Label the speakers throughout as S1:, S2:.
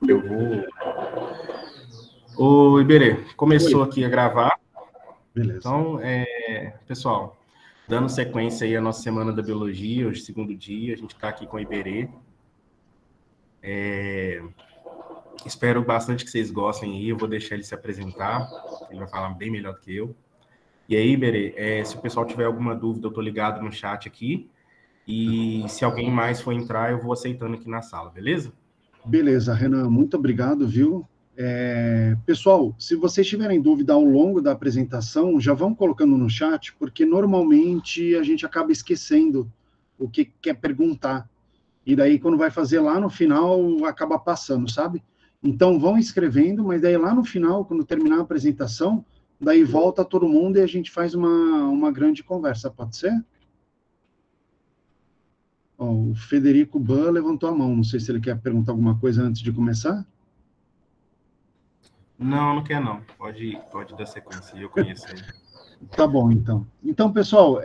S1: Eu vou... Ô, Iberê, começou aqui a gravar.
S2: Beleza.
S1: Então, pessoal, dando sequência aí à nossa Semana da Biologia, hoje, segundo dia, a gente está aqui com o Iberê. Espero bastante que vocês gostem aí, eu vou deixar ele se apresentar, ele vai falar bem melhor do que eu. E aí, Iberê, se o pessoal tiver alguma dúvida, eu estou ligado no chat aqui, e se alguém mais for entrar, eu vou aceitando aqui na sala, beleza?
S2: Beleza, Renan, muito obrigado, viu? Pessoal, se vocês tiverem dúvida ao longo da apresentação, já vão colocando no chat, porque normalmente a gente acaba esquecendo o que quer perguntar. E daí, quando vai fazer lá no final, acaba passando, sabe? Então, vão escrevendo, mas daí lá no final, quando terminar a apresentação, daí volta todo mundo e a gente faz uma grande conversa, pode ser? Ó, o Federico Ban levantou a mão, não sei se ele quer perguntar alguma coisa antes de começar.
S1: Não, não quer não. Pode dar sequência, eu conheço ele.
S2: Tá bom, então. Então, pessoal,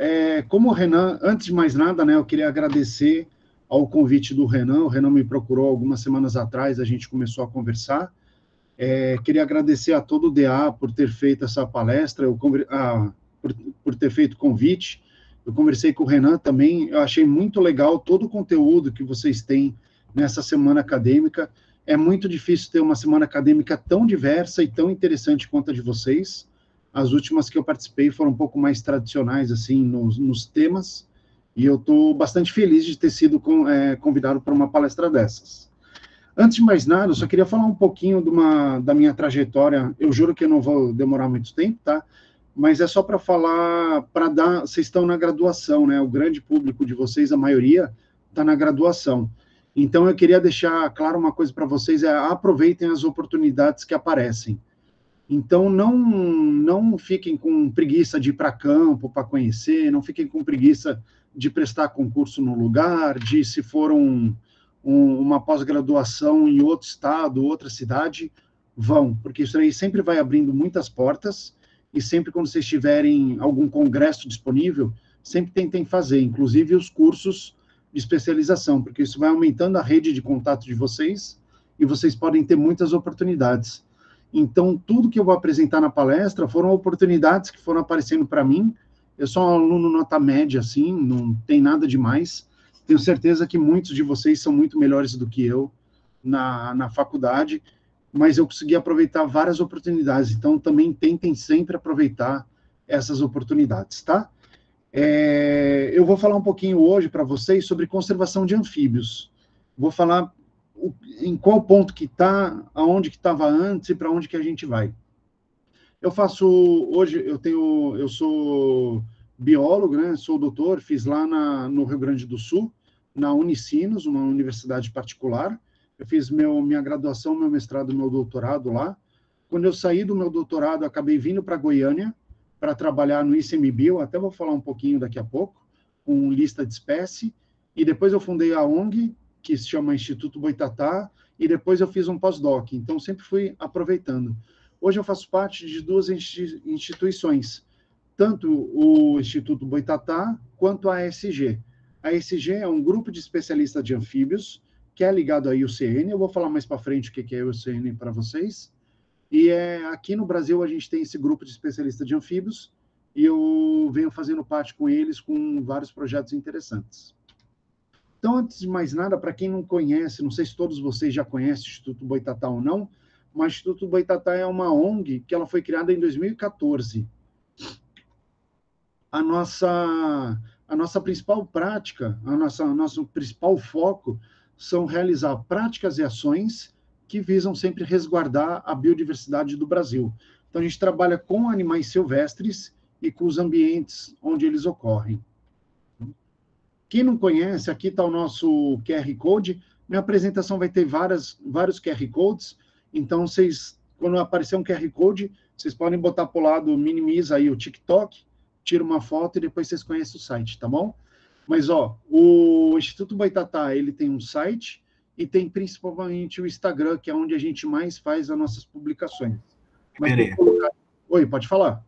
S2: como o Renan, antes de mais nada, né, eu queria agradecer ao convite do Renan. O Renan me procurou algumas semanas atrás, a gente começou a conversar. Queria agradecer a todo o DA por ter feito essa palestra, por ter feito o convite. Eu conversei com o Renan também, eu achei muito legal todo o conteúdo que vocês têm nessa semana acadêmica. É muito difícil ter uma semana acadêmica tão diversa e tão interessante quanto a de vocês. As últimas que eu participei foram um pouco mais tradicionais, assim, nos temas, e eu estou bastante feliz de ter sido convidado para uma palestra dessas. Antes de mais nada, eu só queria falar um pouquinho da minha trajetória. Eu juro que eu não vou demorar muito tempo, tá? Mas é só para falar, vocês estão na graduação, né? O grande público de vocês, a maioria, está na graduação. Então, eu queria deixar claro uma coisa para vocês, aproveitem as oportunidades que aparecem. Então, não fiquem com preguiça de ir para campo para conhecer, não fiquem com preguiça de prestar concurso no lugar, de se for uma pós-graduação em outro estado, outra cidade, vão, porque isso aí sempre vai abrindo muitas portas, e sempre quando vocês tiverem algum congresso disponível, sempre tentem fazer, inclusive os cursos de especialização, porque isso vai aumentando a rede de contato de vocês, e vocês podem ter muitas oportunidades. Então, tudo que eu vou apresentar na palestra foram oportunidades que foram aparecendo para mim. Eu sou um aluno nota média, assim, não tem nada demais. Tenho certeza que muitos de vocês são muito melhores do que eu na faculdade, mas eu consegui aproveitar várias oportunidades. Então, também tentem sempre aproveitar essas oportunidades, tá? Eu vou falar um pouquinho hoje para vocês sobre conservação de anfíbios. Vou falar em qual ponto que está, aonde que estava antes e para onde que a gente vai. Hoje eu sou biólogo, né? Sou doutor, fiz lá no Rio Grande do Sul, na Unicinos, uma universidade particular. Eu fiz minha graduação, meu mestrado, meu doutorado lá. Quando eu saí do meu doutorado, acabei vindo para Goiânia para trabalhar no ICMBio, até vou falar um pouquinho daqui a pouco, com lista de espécie. E depois eu fundei a ONG, que se chama Instituto Boitatá, e depois eu fiz um pós-doc. Então, sempre fui aproveitando. Hoje eu faço parte de duas instituições, tanto o Instituto Boitatá quanto a ASG. A ASG é um grupo de especialistas de anfíbios, que é ligado à IUCN. Eu vou falar mais para frente o que é a IUCN para vocês. E aqui no Brasil a gente tem esse grupo de especialistas de anfíbios, e eu venho fazendo parte com eles com vários projetos interessantes. Então, antes de mais nada, para quem não conhece, não sei se todos vocês já conhecem o Instituto Boitatá ou não, mas o Instituto Boitatá é uma ONG que ela foi criada em 2014. A nossa principal prática, nosso principal foco são realizar práticas e ações que visam sempre resguardar a biodiversidade do Brasil. Então, a gente trabalha com animais silvestres e com os ambientes onde eles ocorrem. Quem não conhece, aqui está o nosso QR Code. Minha apresentação vai ter vários QR Codes, então quando aparecer um QR Code, vocês podem botar para o lado, minimiza aí o TikTok, tira uma foto e depois vocês conhecem o site, tá bom? Mas, o Instituto Boitatá, ele tem um site e tem principalmente o Instagram, que é onde a gente mais faz as nossas publicações. Mas Oi, pode falar.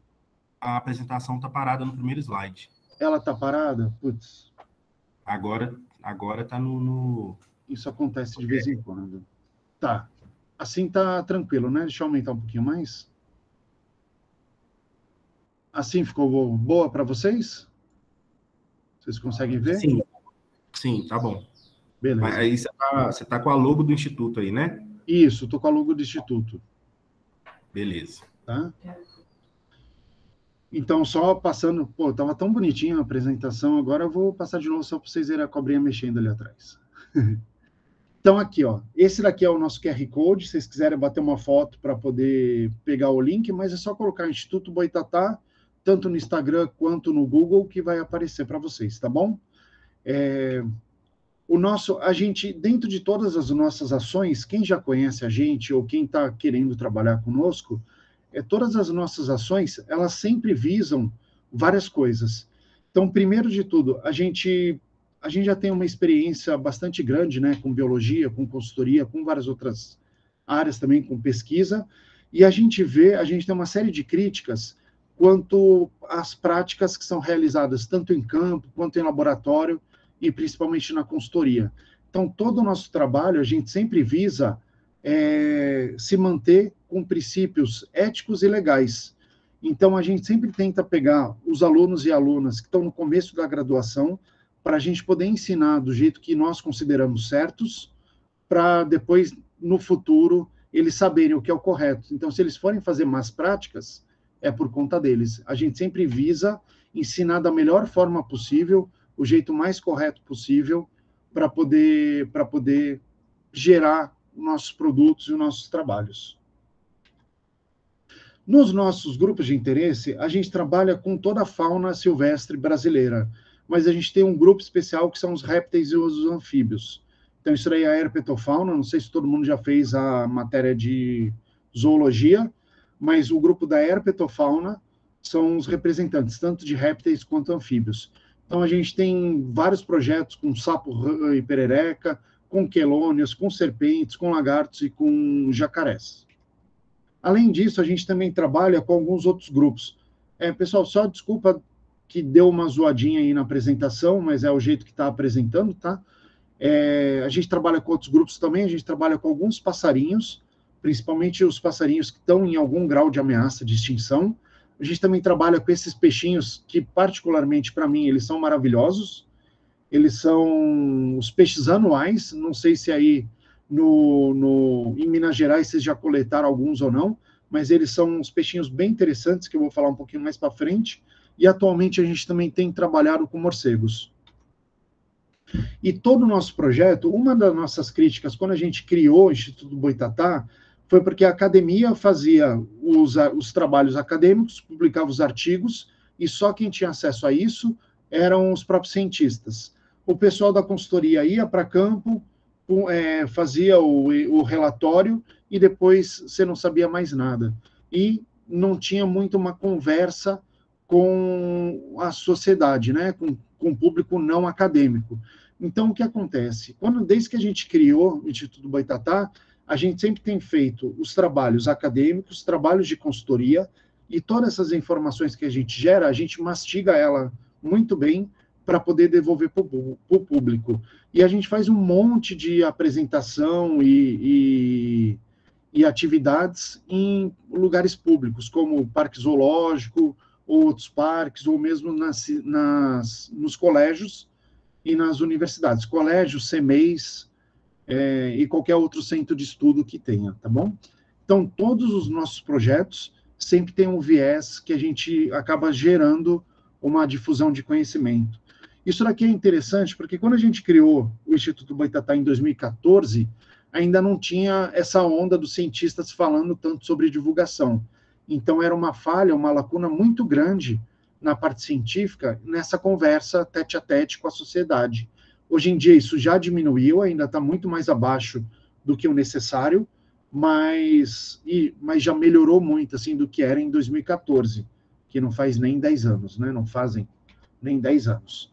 S1: A apresentação está parada no primeiro slide.
S2: Ela está parada? Putz.
S1: Agora está no...
S2: Isso acontece de vez em quando. Tá. Assim tá tranquilo, né? Deixa eu aumentar um pouquinho mais. Assim ficou boa para vocês? Vocês conseguem ver?
S1: Sim, sim, tá bom. Mas
S2: Beleza.
S1: aí você tá com a logo do Instituto aí, né?
S2: Isso, tô com a logo do Instituto,
S1: Beleza.
S2: tá? Então, só passando... Pô, tava tão bonitinho a apresentação, agora eu vou passar de novo só para vocês verem a cobrinha mexendo ali atrás. Então, aqui, ó, esse daqui é o nosso QR Code, se vocês quiserem bater uma foto para poder pegar o link, mas é só colocar Instituto Boitatá, tanto no Instagram quanto no Google, que vai aparecer para vocês, tá bom? A gente, dentro de todas as nossas ações, quem já conhece a gente ou quem está querendo trabalhar conosco, todas as nossas ações, elas sempre visam várias coisas. Então, primeiro de tudo, a gente já tem uma experiência bastante grande, né, com biologia, com consultoria, com várias outras áreas também, com pesquisa, e a gente tem uma série de críticas quanto às práticas que são realizadas tanto em campo quanto em laboratório, e principalmente na consultoria. Então, todo o nosso trabalho, a gente sempre visa se manter com princípios éticos e legais. Então, a gente sempre tenta pegar os alunos e alunas que estão no começo da graduação, para a gente poder ensinar do jeito que nós consideramos certos, para depois, no futuro, eles saberem o que é o correto. Então, se eles forem fazer más práticas, é por conta deles. A gente sempre visa ensinar da melhor forma possível, o jeito mais correto possível, para poder gerar nossos produtos e os nossos trabalhos. Nos nossos grupos de interesse, a gente trabalha com toda a fauna silvestre brasileira, mas a gente tem um grupo especial que são os répteis e os anfíbios. Então, isso aí é a herpetofauna, não sei se todo mundo já fez a matéria de zoologia, mas o grupo da herpetofauna são os representantes, tanto de répteis quanto anfíbios. Então, a gente tem vários projetos com sapo e perereca, com quelônios, com serpentes, com lagartos e com jacarés. Além disso, a gente também trabalha com alguns outros grupos. Pessoal, só desculpa que deu uma zoadinha aí na apresentação, mas é o jeito que está apresentando, tá? A gente trabalha com outros grupos também, a gente trabalha com alguns passarinhos, principalmente os passarinhos que estão em algum grau de ameaça de extinção. A gente também trabalha com esses peixinhos que, particularmente para mim, eles são maravilhosos. Eles são os peixes anuais, não sei se aí em Minas Gerais vocês já coletaram alguns ou não, mas eles são uns peixinhos bem interessantes, que eu vou falar um pouquinho mais para frente, e atualmente a gente também tem trabalhado com morcegos. E todo o nosso projeto, uma das nossas críticas, quando a gente criou o Instituto Boitatá, foi porque a academia fazia os trabalhos acadêmicos, publicava os artigos, e só quem tinha acesso a isso eram os próprios cientistas. O pessoal da consultoria ia para campo, fazia o relatório, e depois você não sabia mais nada. E não tinha muito uma conversa com a sociedade, né? com o público não acadêmico. Então, o que acontece? Desde que a gente criou o Instituto Boitatá, a gente sempre tem feito os trabalhos acadêmicos, trabalhos de consultoria, e todas essas informações que a gente gera, a gente mastiga ela muito bem para poder devolver para o público. E a gente faz um monte de apresentação e atividades em lugares públicos, como o Parque Zoológico, ou outros parques, ou mesmo nos colégios e nas universidades. Colégios, CMEs, e qualquer outro centro de estudo que tenha, tá bom? Então, todos os nossos projetos sempre têm um viés que a gente acaba gerando uma difusão de conhecimento. Isso daqui é interessante, porque quando a gente criou o Instituto Boitatá em 2014, ainda não tinha essa onda dos cientistas falando tanto sobre divulgação. Então, era uma falha, uma lacuna muito grande na parte científica, nessa conversa tete a tete com a sociedade. Hoje em dia, isso já diminuiu, ainda está muito mais abaixo do que o necessário, mas já melhorou muito assim, do que era em 2014, que não faz nem 10 anos, né? Não fazem nem 10 anos.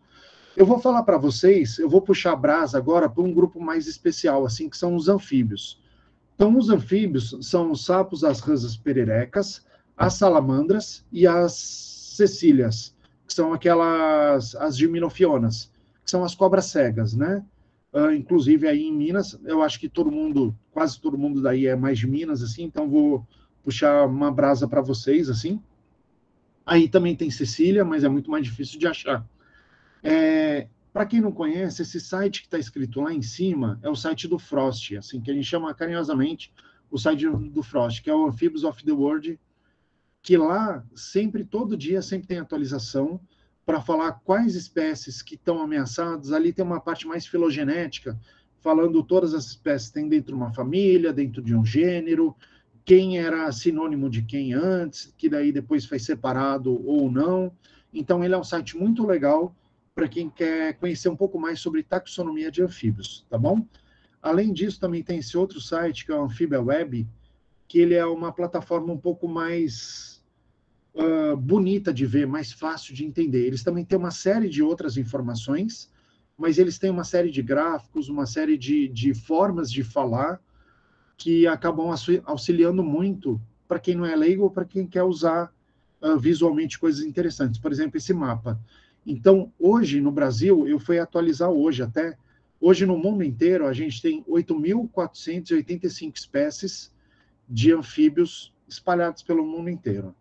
S2: Eu vou falar para vocês, eu vou puxar a brasa agora para um grupo mais especial, assim, que são os anfíbios. Então, os anfíbios são os sapos, as rãs pererecas, as salamandras e as cecílias, que são as gimnofionas, que são as cobras cegas, né? inclusive aí em Minas. Eu acho que quase todo mundo daí é mais de Minas, assim, então vou puxar uma brasa para vocês, assim. Aí também tem Sicília, mas é muito mais difícil de achar. Para quem não conhece, esse site que está escrito lá em cima é o site do Frost, assim, que a gente chama carinhosamente o site do Frost, que é o Amphibians of the World, que lá sempre, todo dia, sempre tem atualização para falar quais espécies que estão ameaçadas. Ali tem uma parte mais filogenética, falando todas as espécies que tem dentro de uma família, dentro de um gênero, quem era sinônimo de quem antes, que daí depois foi separado ou não. Então, ele é um site muito legal para quem quer conhecer um pouco mais sobre taxonomia de anfíbios, tá bom? Além disso, também tem esse outro site, que é o Amphibia Web, que ele é uma plataforma um pouco mais bonita de ver, mais fácil de entender. Eles também têm uma série de outras informações, mas eles têm uma série de gráficos, uma série de formas de falar que acabam auxiliando muito para quem não é leigo ou para quem quer usar visualmente coisas interessantes. Por exemplo, esse mapa. Então, hoje no Brasil, eu fui atualizar hoje até, hoje no mundo inteiro, a gente tem 8.485 espécies de anfíbios espalhados pelo mundo inteiro.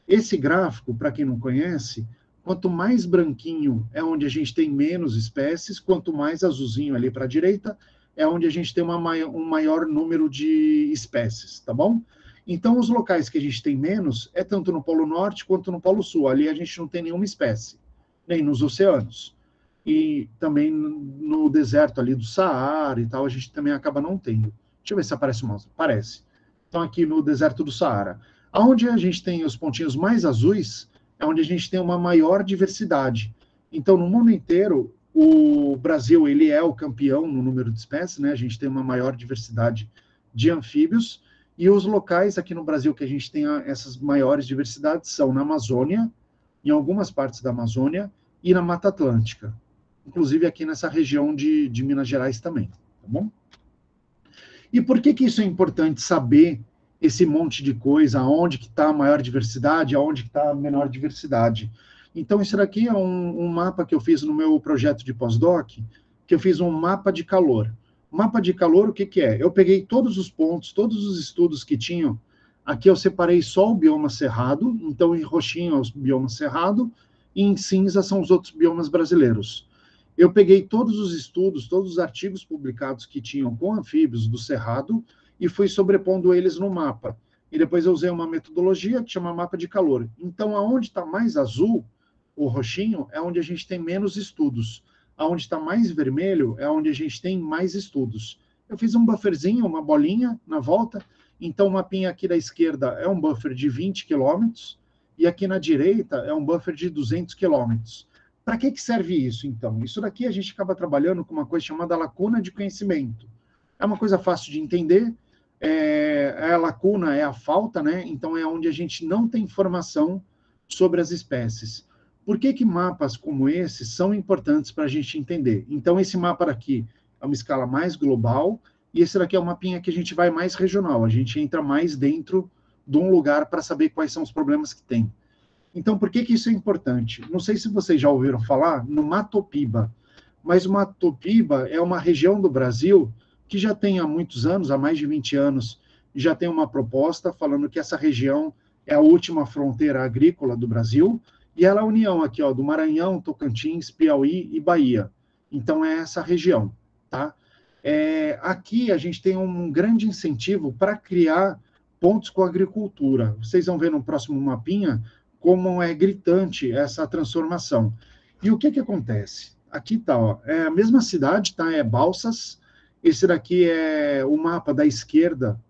S2: Esse gráfico, para quem não conhece, quanto mais branquinho é onde a gente tem menos espécies, quanto mais azulzinho ali para a direita, é onde a gente tem um maior número de espécies, tá bom? Então, os locais que a gente tem menos é tanto no Polo Norte quanto no Polo Sul. Ali a gente não tem nenhuma espécie, nem nos oceanos. E também no deserto ali do Saara e tal, a gente também acaba não tendo. Deixa eu ver se aparece o mouse. Aparece. Então, aqui no deserto do Saara. Onde a gente tem os pontinhos mais azuis, é onde a gente tem uma maior diversidade. Então, no mundo inteiro, o Brasil ele é o campeão no número de espécies, né? A gente tem uma maior diversidade de anfíbios, e os locais aqui no Brasil que a gente tem essas maiores diversidades são na Amazônia, em algumas partes da Amazônia, e na Mata Atlântica, inclusive aqui nessa região de Minas Gerais também, tá bom? E por que isso é importante saber esse monte de coisa, aonde que está a maior diversidade, aonde que está a menor diversidade? Então, isso daqui é um mapa que eu fiz no meu projeto de pós-doc, que eu fiz um mapa de calor. Mapa de calor, o que que é? Eu peguei todos os pontos, todos os estudos que tinham, aqui eu separei só o bioma cerrado, então em roxinho é o bioma cerrado, e em cinza são os outros biomas brasileiros. Eu peguei todos os estudos, todos os artigos publicados que tinham com anfíbios do cerrado, e fui sobrepondo eles no mapa. E depois eu usei uma metodologia que chama mapa de calor. Então, aonde está mais azul, o roxinho, é onde a gente tem menos estudos. Aonde está mais vermelho, é onde a gente tem mais estudos. Eu fiz um bufferzinho, uma bolinha na volta. Então, o mapinha aqui da esquerda é um buffer de 20 quilômetros, e aqui na direita é um buffer de 200 quilômetros. Para que serve isso, então? Isso daqui a gente acaba trabalhando com uma coisa chamada lacuna de conhecimento. É uma coisa fácil de entender, a lacuna é a falta, né? Então é onde a gente não tem informação sobre as espécies. Por que mapas como esse são importantes para a gente entender? Então esse mapa aqui é uma escala mais global, e esse daqui é um mapinha que a gente vai mais regional, a gente entra mais dentro de um lugar para saber quais são os problemas que tem. Então, por que isso é importante? Não sei se vocês já ouviram falar no Matopiba, mas o Matopiba é uma região do Brasil que já tem há muitos anos, há mais de 20 anos, já tem uma proposta falando que essa região é a última fronteira agrícola do Brasil, e ela é a união aqui, ó, do Maranhão, Tocantins, Piauí e Bahia. Então, é essa região, tá? Aqui a gente tem um grande incentivo para criar pontos com a agricultura. Vocês vão ver no próximo mapinha como é gritante essa transformação. E o que acontece? Aqui está, a mesma cidade, tá? É Balsas. Esse daqui é o mapa da esquerda,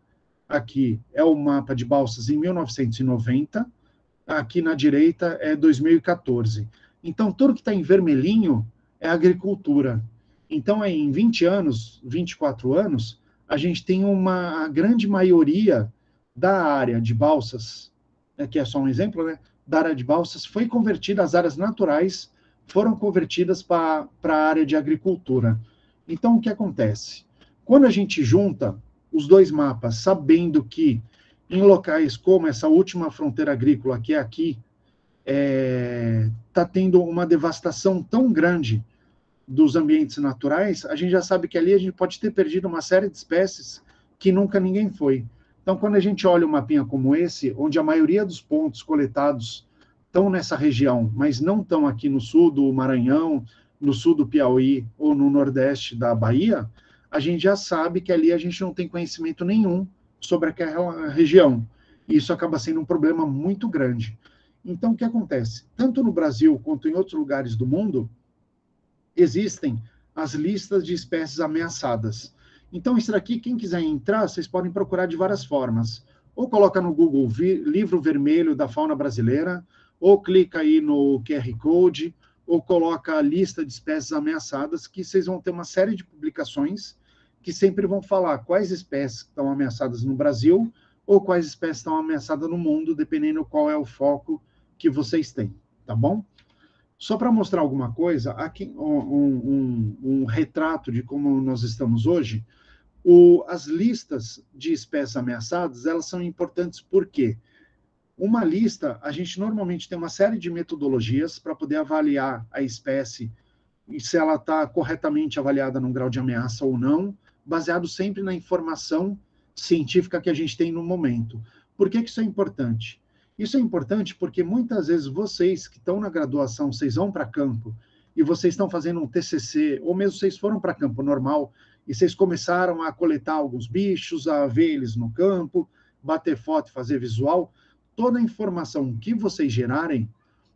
S2: aqui é o mapa de Balsas em 1990, aqui na direita é 2014. Então, tudo que está em vermelhinho é agricultura. Então, em 20 anos, 24 anos, a gente tem a grande maioria da área de Balsas, que é só um exemplo, né? Da área de Balsas foi convertida, as áreas naturais foram convertidas para a área de agricultura. Então, o que acontece? Quando a gente junta os dois mapas, sabendo que em locais como essa última fronteira agrícola, que é aqui, está tendo uma devastação tão grande dos ambientes naturais, a gente já sabe que ali a gente pode ter perdido uma série de espécies que nunca ninguém foi. Então, quando a gente olha um mapinha como esse, onde a maioria dos pontos coletados estão nessa região, mas não estão aqui no sul do Maranhão, no sul do Piauí ou no nordeste da Bahia, a gente já sabe que ali a gente não tem conhecimento nenhum sobre aquela região. E isso acaba sendo um problema muito grande. Então, o que acontece? Tanto no Brasil quanto em outros lugares do mundo, existem as listas de espécies ameaçadas. Então, isso daqui, quem quiser entrar, vocês podem procurar de várias formas. Ou coloca no Google Livro Vermelho da Fauna Brasileira, ou clica aí no QR Code, ou coloca a lista de espécies ameaçadas, que vocês vão ter uma série de publicações que sempre vão falar quais espécies estão ameaçadas no Brasil ou quais espécies estão ameaçadas no mundo, dependendo qual é o foco que vocês têm, tá bom? Só para mostrar alguma coisa, aqui um retrato de como nós estamos hoje. As listas de espécies ameaçadas, elas são importantes porque uma lista, a gente normalmente tem uma série de metodologias para poder avaliar a espécie e se ela está corretamente avaliada num grau de ameaça ou não, baseado sempre na informação científica que a gente tem no momento. Por que isso é importante? Isso é importante porque muitas vezes vocês que estão na graduação, vocês vão para campo e vocês estão fazendo um TCC, ou mesmo vocês foram para campo normal e vocês começaram a coletar alguns bichos, a ver eles no campo, bater foto, fazer visual. Toda a informação que vocês gerarem,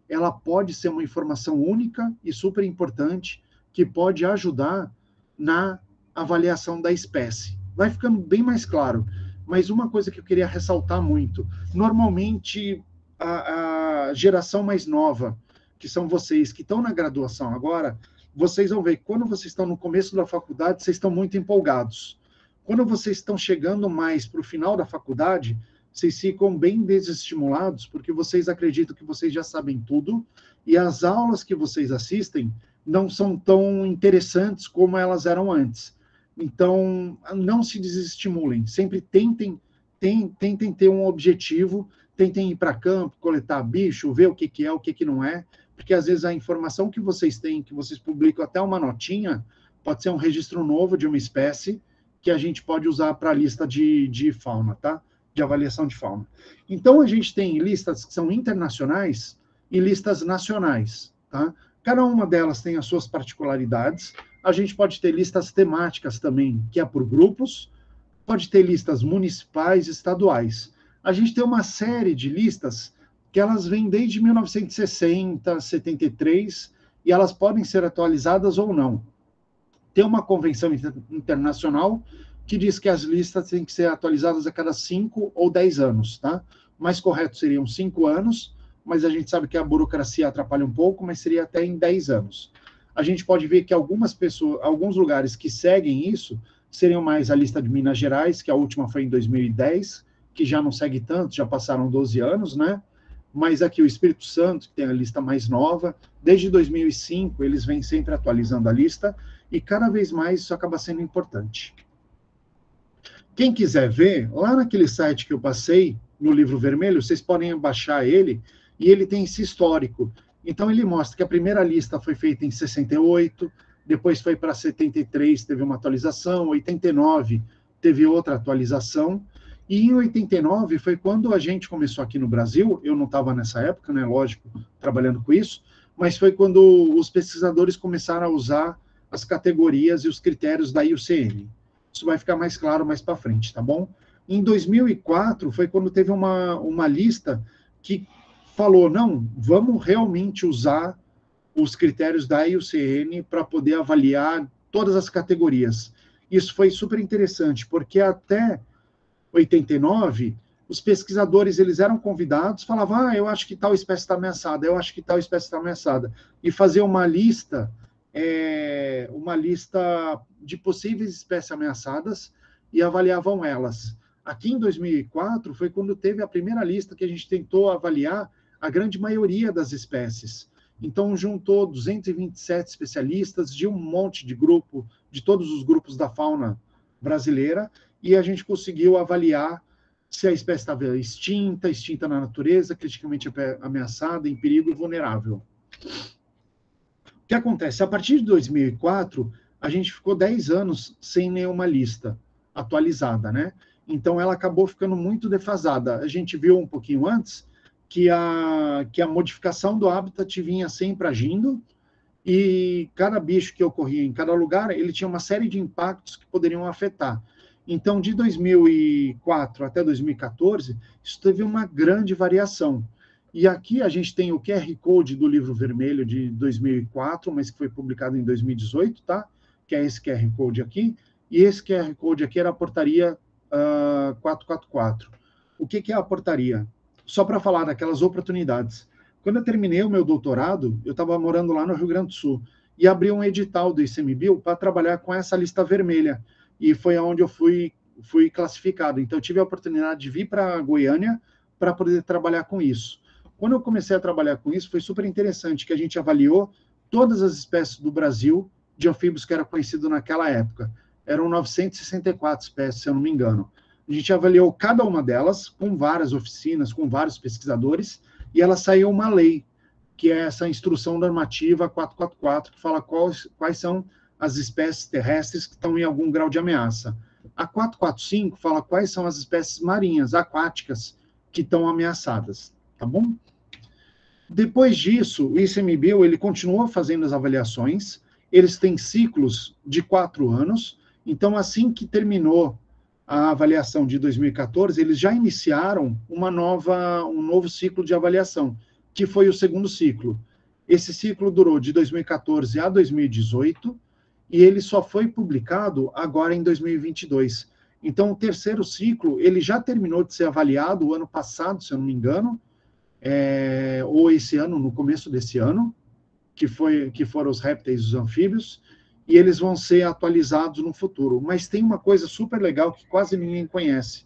S2: ela pode ser uma informação única e super importante que pode ajudar na avaliação da espécie. Vai ficando bem mais claro. Mas uma coisa que eu queria ressaltar muito, normalmente a geração mais nova, que são vocês que estão na graduação agora, vocês vão ver que quando vocês estão no começo da faculdade, vocês estão muito empolgados. Quando vocês estão chegando mais para o final da faculdade, vocês ficam bem desestimulados, porque vocês acreditam que vocês já sabem tudo, e as aulas que vocês assistem não são tão interessantes como elas eram antes. Então, não se desestimulem, sempre tentem ter um objetivo, tentem ir para campo, coletar bicho, ver o que é, o que não é, porque às vezes a informação que vocês têm, que vocês publicam até uma notinha, pode ser um registro novo de uma espécie que a gente pode usar para a lista de fauna, tá? De avaliação de fauna. Então, a gente tem listas que são internacionais e listas nacionais, tá? Cada uma delas tem as suas particularidades. A gente pode ter listas temáticas também, que é por grupos, pode ter listas municipais, estaduais. A gente tem uma série de listas que elas vêm desde 1960, 73, e elas podem ser atualizadas ou não. Tem uma convenção internacional que diz que as listas têm que ser atualizadas a cada 5 ou 10 anos, tá? O mais correto seriam 5 anos, mas a gente sabe que a burocracia atrapalha um pouco, mas seria até em 10 anos. A gente pode ver que alguns lugares que seguem isso seriam mais a lista de Minas Gerais, que a última foi em 2010, que já não segue tanto, já passaram 12 anos, né? Mas aqui o Espírito Santo, que tem a lista mais nova, desde 2005 eles vêm sempre atualizando a lista, e cada vez mais isso acaba sendo importante. Quem quiser ver, lá naquele site que eu passei, no Livro Vermelho, vocês podem baixar ele, e ele tem esse histórico. Então, ele mostra que a primeira lista foi feita em 68, depois foi para 73, teve uma atualização, 89 teve outra atualização, e em 89 foi quando a gente começou aqui no Brasil, eu não estava nessa época, né, lógico, trabalhando com isso, mas foi quando os pesquisadores começaram a usar as categorias e os critérios da IUCN. Isso vai ficar mais claro mais para frente, tá bom? Em 2004 foi quando teve uma lista que falou, não, vamos realmente usar os critérios da IUCN para poder avaliar todas as categorias. Isso foi super interessante, porque até 89, os pesquisadores eles eram convidados, falavam, eu acho que tal espécie está ameaçada, eu acho que tal espécie está ameaçada, e fazer uma lista de possíveis espécies ameaçadas e avaliavam elas. Aqui em 2004 foi quando teve a primeira lista que a gente tentou avaliar a grande maioria das espécies. Então, juntou 227 especialistas de um monte de grupo, de todos os grupos da fauna brasileira, e a gente conseguiu avaliar se a espécie estava extinta na natureza, criticamente ameaçada, em perigo e vulnerável. que acontece? A partir de 2004, a gente ficou 10 anos sem nenhuma lista atualizada, né? Então, ela acabou ficando muito defasada. A gente viu um pouquinho antes que a modificação do habitat vinha sempre agindo, e cada bicho que ocorria em cada lugar, ele tinha uma série de impactos que poderiam afetar. Então, de 2004 até 2014, isso teve uma grande variação. E aqui a gente tem o QR Code do Livro Vermelho de 2004, mas que foi publicado em 2018, tá? Que é esse QR Code aqui. E esse QR Code aqui era a portaria 444. O que é a portaria? Só para falar daquelas oportunidades. Quando eu terminei o meu doutorado, eu estava morando lá no Rio Grande do Sul e abri um edital do ICMBio para trabalhar com essa lista vermelha. E foi onde eu fui classificado. Então, eu tive a oportunidade de vir para Goiânia para poder trabalhar com isso. Quando eu comecei a trabalhar com isso, foi super interessante, que a gente avaliou todas as espécies do Brasil de anfíbios que era conhecido naquela época. Eram 964 espécies, se eu não me engano. A gente avaliou cada uma delas, com várias oficinas, com vários pesquisadores, e ela saiu uma lei, que é essa instrução normativa 444, que fala quais são as espécies terrestres que estão em algum grau de ameaça. A 445 fala quais são as espécies marinhas, aquáticas, que estão ameaçadas, tá bom? Depois disso, o ICMBio, ele continua fazendo as avaliações, eles têm ciclos de 4 anos, então assim que terminou a avaliação de 2014, eles já iniciaram um novo ciclo de avaliação, que foi o segundo ciclo. Esse ciclo durou de 2014 a 2018, e ele só foi publicado agora em 2022. Então, o terceiro ciclo, ele já terminou de ser avaliado o ano passado, se eu não me engano, ou esse ano, no começo desse ano, que foram os répteis e os anfíbios, e eles vão ser atualizados no futuro. Mas tem uma coisa super legal que quase ninguém conhece.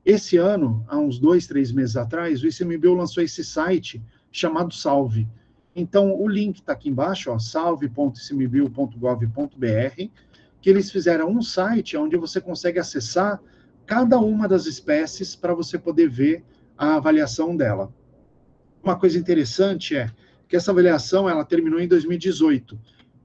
S2: Esse ano, há uns 2, 3 meses atrás, o ICMBio lançou esse site chamado Salve. Então, o link está aqui embaixo, salve.icmbio.gov.br, que eles fizeram um site onde você consegue acessar cada uma das espécies para você poder ver a avaliação dela. Uma coisa interessante é que essa avaliação ela terminou em 2018.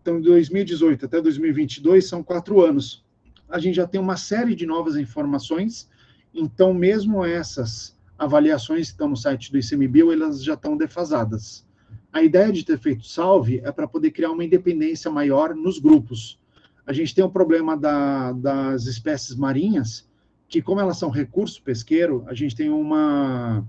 S2: Então, de 2018 até 2022 são 4 anos. A gente já tem uma série de novas informações, então mesmo essas avaliações que estão no site do ICMBio, elas já estão defasadas. A ideia de ter feito Salve é para poder criar uma independência maior nos grupos. A gente tem o problema das espécies marinhas, que como elas são recurso pesqueiro, a gente tem uma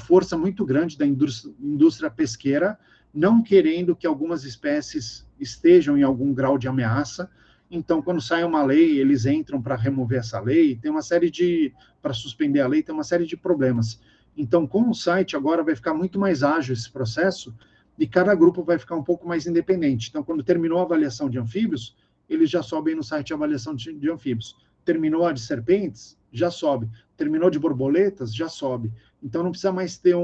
S2: força muito grande da indústria pesqueira, não querendo que algumas espécies estejam em algum grau de ameaça. Então, quando sai uma lei, eles entram para remover essa lei, tem uma série para suspender a lei, tem uma série de problemas. Então, com o site, agora vai ficar muito mais ágil esse processo, e cada grupo vai ficar um pouco mais independente. Então, quando terminou a avaliação de anfíbios, eles já sobem no site a avaliação de anfíbios. Terminou a de serpentes, já sobe. Terminou de borboletas, já sobe. Então, não precisa mais ter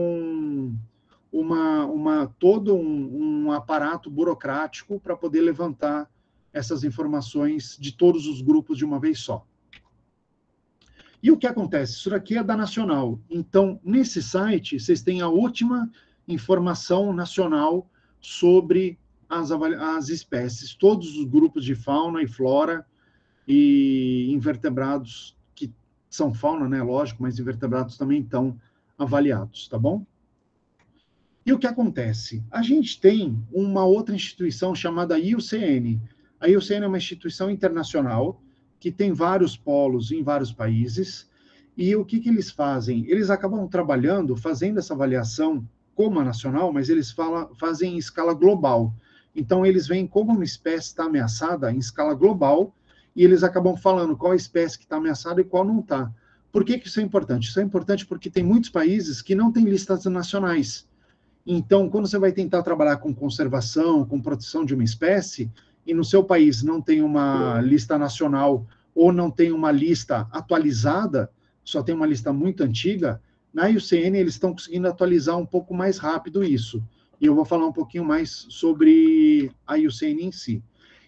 S2: todo um aparato burocrático para poder levantar essas informações de todos os grupos de uma vez só. E o que acontece? Isso aqui é da Nacional. Então, nesse site, vocês têm a última informação nacional sobre as espécies, todos os grupos de fauna e flora e invertebrados, que são fauna, né? Lógico, mas invertebrados também estão avaliados, tá bom? E o que acontece? A gente tem uma outra instituição chamada IUCN. A IUCN é uma instituição internacional que tem vários polos em vários países, e o que eles fazem? Eles acabam trabalhando, fazendo essa avaliação como a nacional, mas eles fazem em escala global. Então, eles veem como uma espécie está ameaçada em escala global, e eles acabam falando qual espécie que está ameaçada e qual não está. Por que isso é importante? Isso é importante porque tem muitos países que não têm listas nacionais. Então, quando você vai tentar trabalhar com conservação, com proteção de uma espécie, e no seu país não tem uma lista nacional ou não tem uma lista atualizada, só tem uma lista muito antiga, na IUCN eles estão conseguindo atualizar um pouco mais rápido isso. E eu vou falar um pouquinho mais sobre a IUCN em si.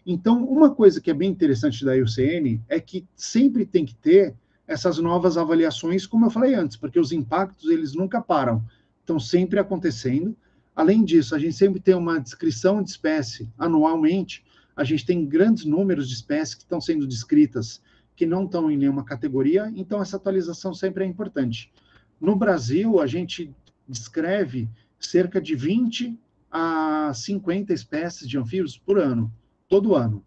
S2: Então, uma coisa que é bem interessante da IUCN é que sempre tem que ter essas novas avaliações, como eu falei antes, porque os impactos eles nunca param, estão sempre acontecendo. Além disso, a gente sempre tem uma descrição de espécie anualmente, a gente tem grandes números de espécies que estão sendo descritas que não estão em nenhuma categoria, então essa atualização sempre é importante. No Brasil, a gente descreve cerca de 20 a 50 espécies de anfíbios por ano, todo ano.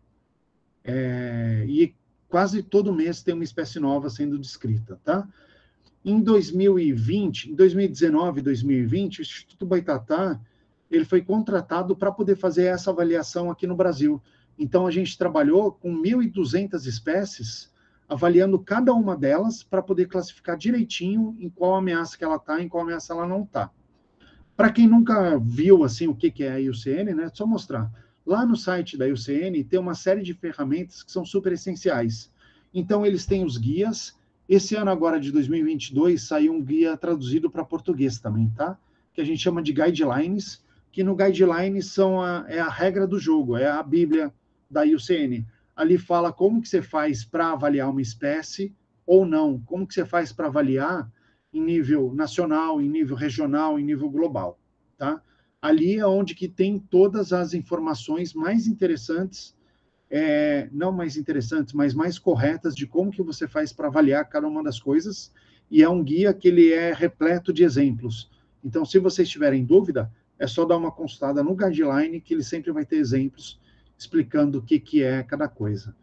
S2: E quase todo mês tem uma espécie nova sendo descrita, tá? Em 2020, em 2019 e 2020, o Instituto Boitatá, ele foi contratado para poder fazer essa avaliação aqui no Brasil. Então, a gente trabalhou com 1.200 espécies, avaliando cada uma delas para poder classificar direitinho em qual ameaça que ela está, em qual ameaça ela não está. Para quem nunca viu assim o que é a IUCN, né, é só mostrar. Lá no site da IUCN tem uma série de ferramentas que são super essenciais. Então, eles têm os guias. Esse ano agora, de 2022, saiu um guia traduzido para português também, tá? Que a gente chama de guidelines, que no guidelines é a regra do jogo, é a Bíblia da IUCN. Ali fala como que você faz para avaliar uma espécie ou não, como que você faz para avaliar em nível nacional, em nível regional, em nível global, tá? Ali é onde que tem todas as informações mais interessantes, não mais interessantes, mas mais corretas de como que você faz para avaliar cada uma das coisas, e é um guia que ele é repleto de exemplos. Então, se vocês tiverem dúvida, é só dar uma consultada no guideline, que ele sempre vai ter exemplos explicando o que é cada coisa.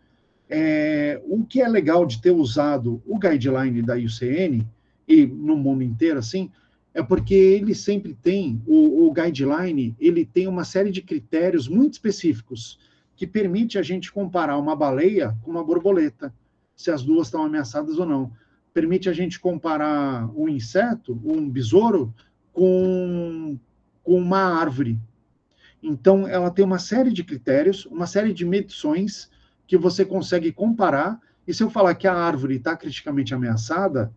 S2: O que é legal de ter usado o guideline da IUCN, e no mundo inteiro, assim, é porque ele sempre tem, o guideline, ele tem uma série de critérios muito específicos, que permite a gente comparar uma baleia com uma borboleta, se as duas estão ameaçadas ou não. Permite a gente comparar um inseto, um besouro, com uma árvore. Então, ela tem uma série de critérios, uma série de medições que você consegue comparar, e se eu falar que a árvore está criticamente ameaçada,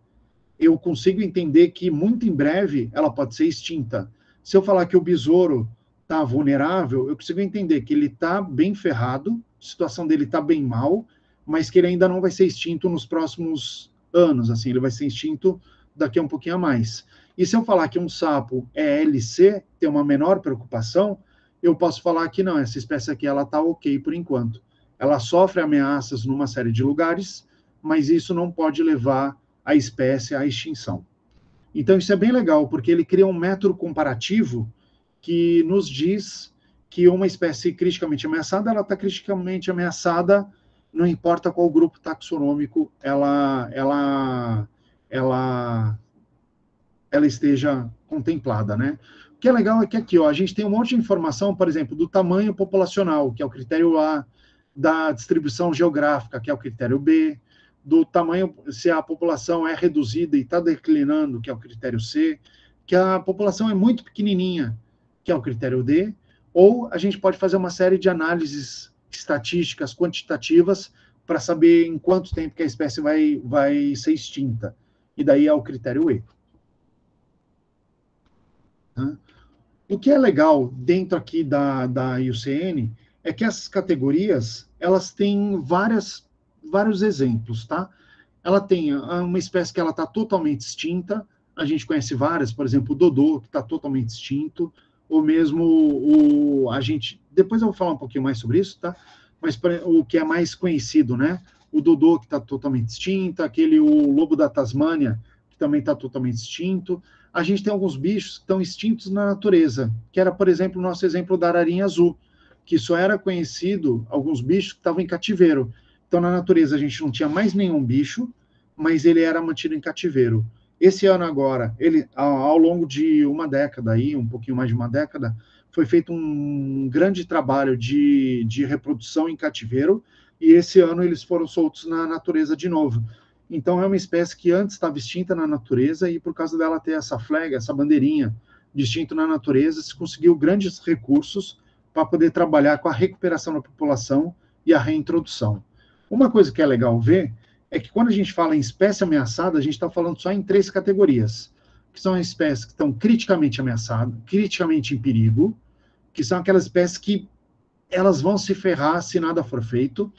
S2: eu consigo entender que, muito em breve, ela pode ser extinta. Se eu falar que o besouro está vulnerável, eu consigo entender que ele está bem ferrado, a situação dele está bem mal, mas que ele ainda não vai ser extinto nos próximos anos, assim, ele vai ser extinto daqui a um pouquinho a mais. E se eu falar que um sapo é LC, tem uma menor preocupação, eu posso falar que não, essa espécie aqui ela está ok por enquanto. Ela sofre ameaças numa série de lugares, mas isso não pode levar a espécie à extinção. Então isso é bem legal, porque ele cria um método comparativo que nos diz que uma espécie criticamente ameaçada, ela está criticamente ameaçada, não importa qual grupo taxonômico ela esteja contemplada, né? O que é legal é que aqui, ó, a gente tem um monte de informação, por exemplo, do tamanho populacional, que é o critério A, da distribuição geográfica, que é o critério B, do tamanho, se a população é reduzida e está declinando, que é o critério C, que a população é muito pequenininha, que é o critério D, ou a gente pode fazer uma série de análises estatísticas, quantitativas, para saber em quanto tempo que a espécie vai ser extinta. E daí é o critério E. O que é legal dentro aqui da IUCN é que essas categorias, elas têm vários exemplos, tá? Ela tem uma espécie que ela está totalmente extinta, a gente conhece várias, por exemplo, o dodô, que está totalmente extinto, ou mesmo depois eu vou falar um pouquinho mais sobre isso, tá? Mas o que é mais conhecido, né? O dodô, que está totalmente extinto, o lobo da Tasmânia, que também está totalmente extinto. A gente tem alguns bichos que estão extintos na natureza, que era, por exemplo, o nosso exemplo da ararinha azul, que só era conhecido alguns bichos que estavam em cativeiro. Então, na natureza, a gente não tinha mais nenhum bicho, mas ele era mantido em cativeiro. Esse ano agora, ao longo de uma década, um pouquinho mais de uma década, foi feito um grande trabalho de reprodução em cativeiro, e esse ano eles foram soltos na natureza de novo. Então, é uma espécie que antes estava extinta na natureza, e por causa dela ter essa flag, essa bandeirinha de extinto na natureza, se conseguiu grandes recursos para poder trabalhar com a recuperação da população e a reintrodução. Uma coisa que é legal ver é que quando a gente fala em espécie ameaçada, a gente está falando só em 3 categorias, que são as espécies que estão criticamente ameaçadas, criticamente em perigo, que são aquelas espécies que elas vão se ferrar se nada for feito.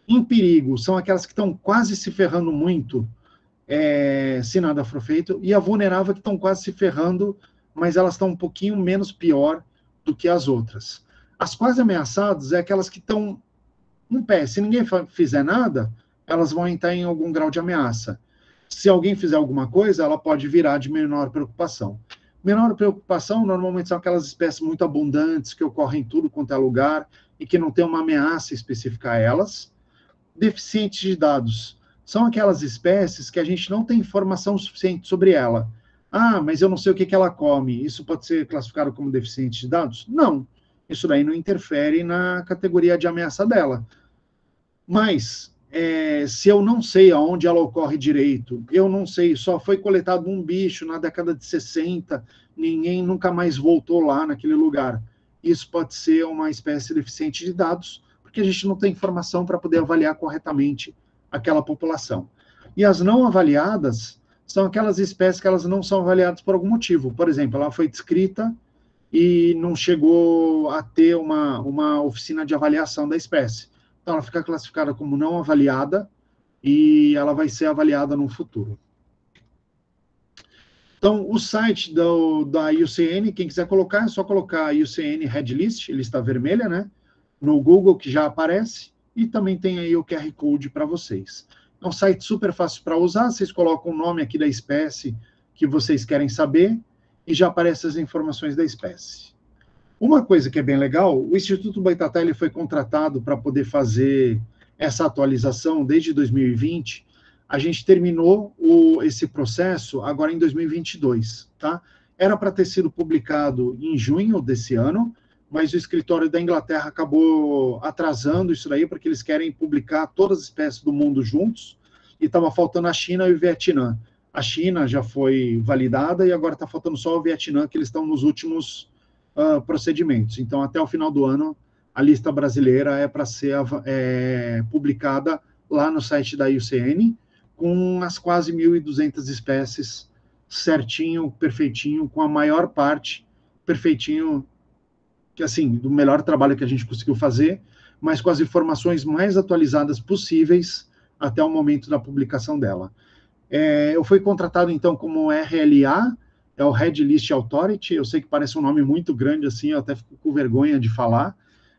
S2: Em perigo, são aquelas que estão quase se ferrando muito se nada for feito, e a vulnerável, que estão quase se ferrando, mas elas estão um pouquinho menos pior do que as outras. As quase ameaçadas é aquelas que estão um pé. Se ninguém fizer nada, elas vão entrar em algum grau de ameaça. Se alguém fizer alguma coisa, ela pode virar de menor preocupação. Menor preocupação, normalmente, são aquelas espécies muito abundantes, que ocorrem em tudo quanto é lugar, e que não tem uma ameaça específica a elas. Deficientes de dados são aquelas espécies que a gente não tem informação suficiente sobre ela. Ah, mas eu não sei o que ela come. Isso pode ser classificado como deficiente de dados? Não. Isso daí não interfere na categoria de ameaça dela. Mas, se eu não sei aonde ela ocorre direito, eu não sei, só foi coletado um bicho na década de 60, ninguém nunca mais voltou lá naquele lugar. Isso pode ser uma espécie deficiente de dados, porque a gente não tem informação para poder avaliar corretamente aquela população. E as não avaliadas são aquelas espécies que elas não são avaliadas por algum motivo. Por exemplo, ela foi descrita e não chegou a ter uma oficina de avaliação da espécie. Então, ela fica classificada como não avaliada e ela vai ser avaliada no futuro. Então, o site da IUCN, quem quiser colocar, é só colocar IUCN Red List, lista vermelha, né? No Google, que já aparece, e também tem aí o QR Code para vocês. É um site super fácil para usar, vocês colocam o nome aqui da espécie que vocês querem saber, e já aparecem as informações da espécie. Uma coisa que é bem legal, o Instituto Boitatá ele foi contratado para poder fazer essa atualização desde 2020. A gente terminou esse processo agora em 2022, tá? Era para ter sido publicado em junho desse ano, mas o escritório da Inglaterra acabou atrasando isso daí, porque eles querem publicar todas as espécies do mundo juntos, e estava faltando a China e o Vietnã. A China já foi validada e agora está faltando só o Vietnã, que eles estão nos últimos procedimentos. Então, até o final do ano, a lista brasileira é para ser publicada lá no site da IUCN, com as quase 1.200 espécies certinho, perfeitinho, com a maior parte perfeitinho, que assim, do melhor trabalho que a gente conseguiu fazer, mas com as informações mais atualizadas possíveis até o momento da publicação dela. Eu fui contratado, então, como RLA, é o Red List Authority. Eu sei que parece um nome muito grande, assim, eu até fico com vergonha de falar,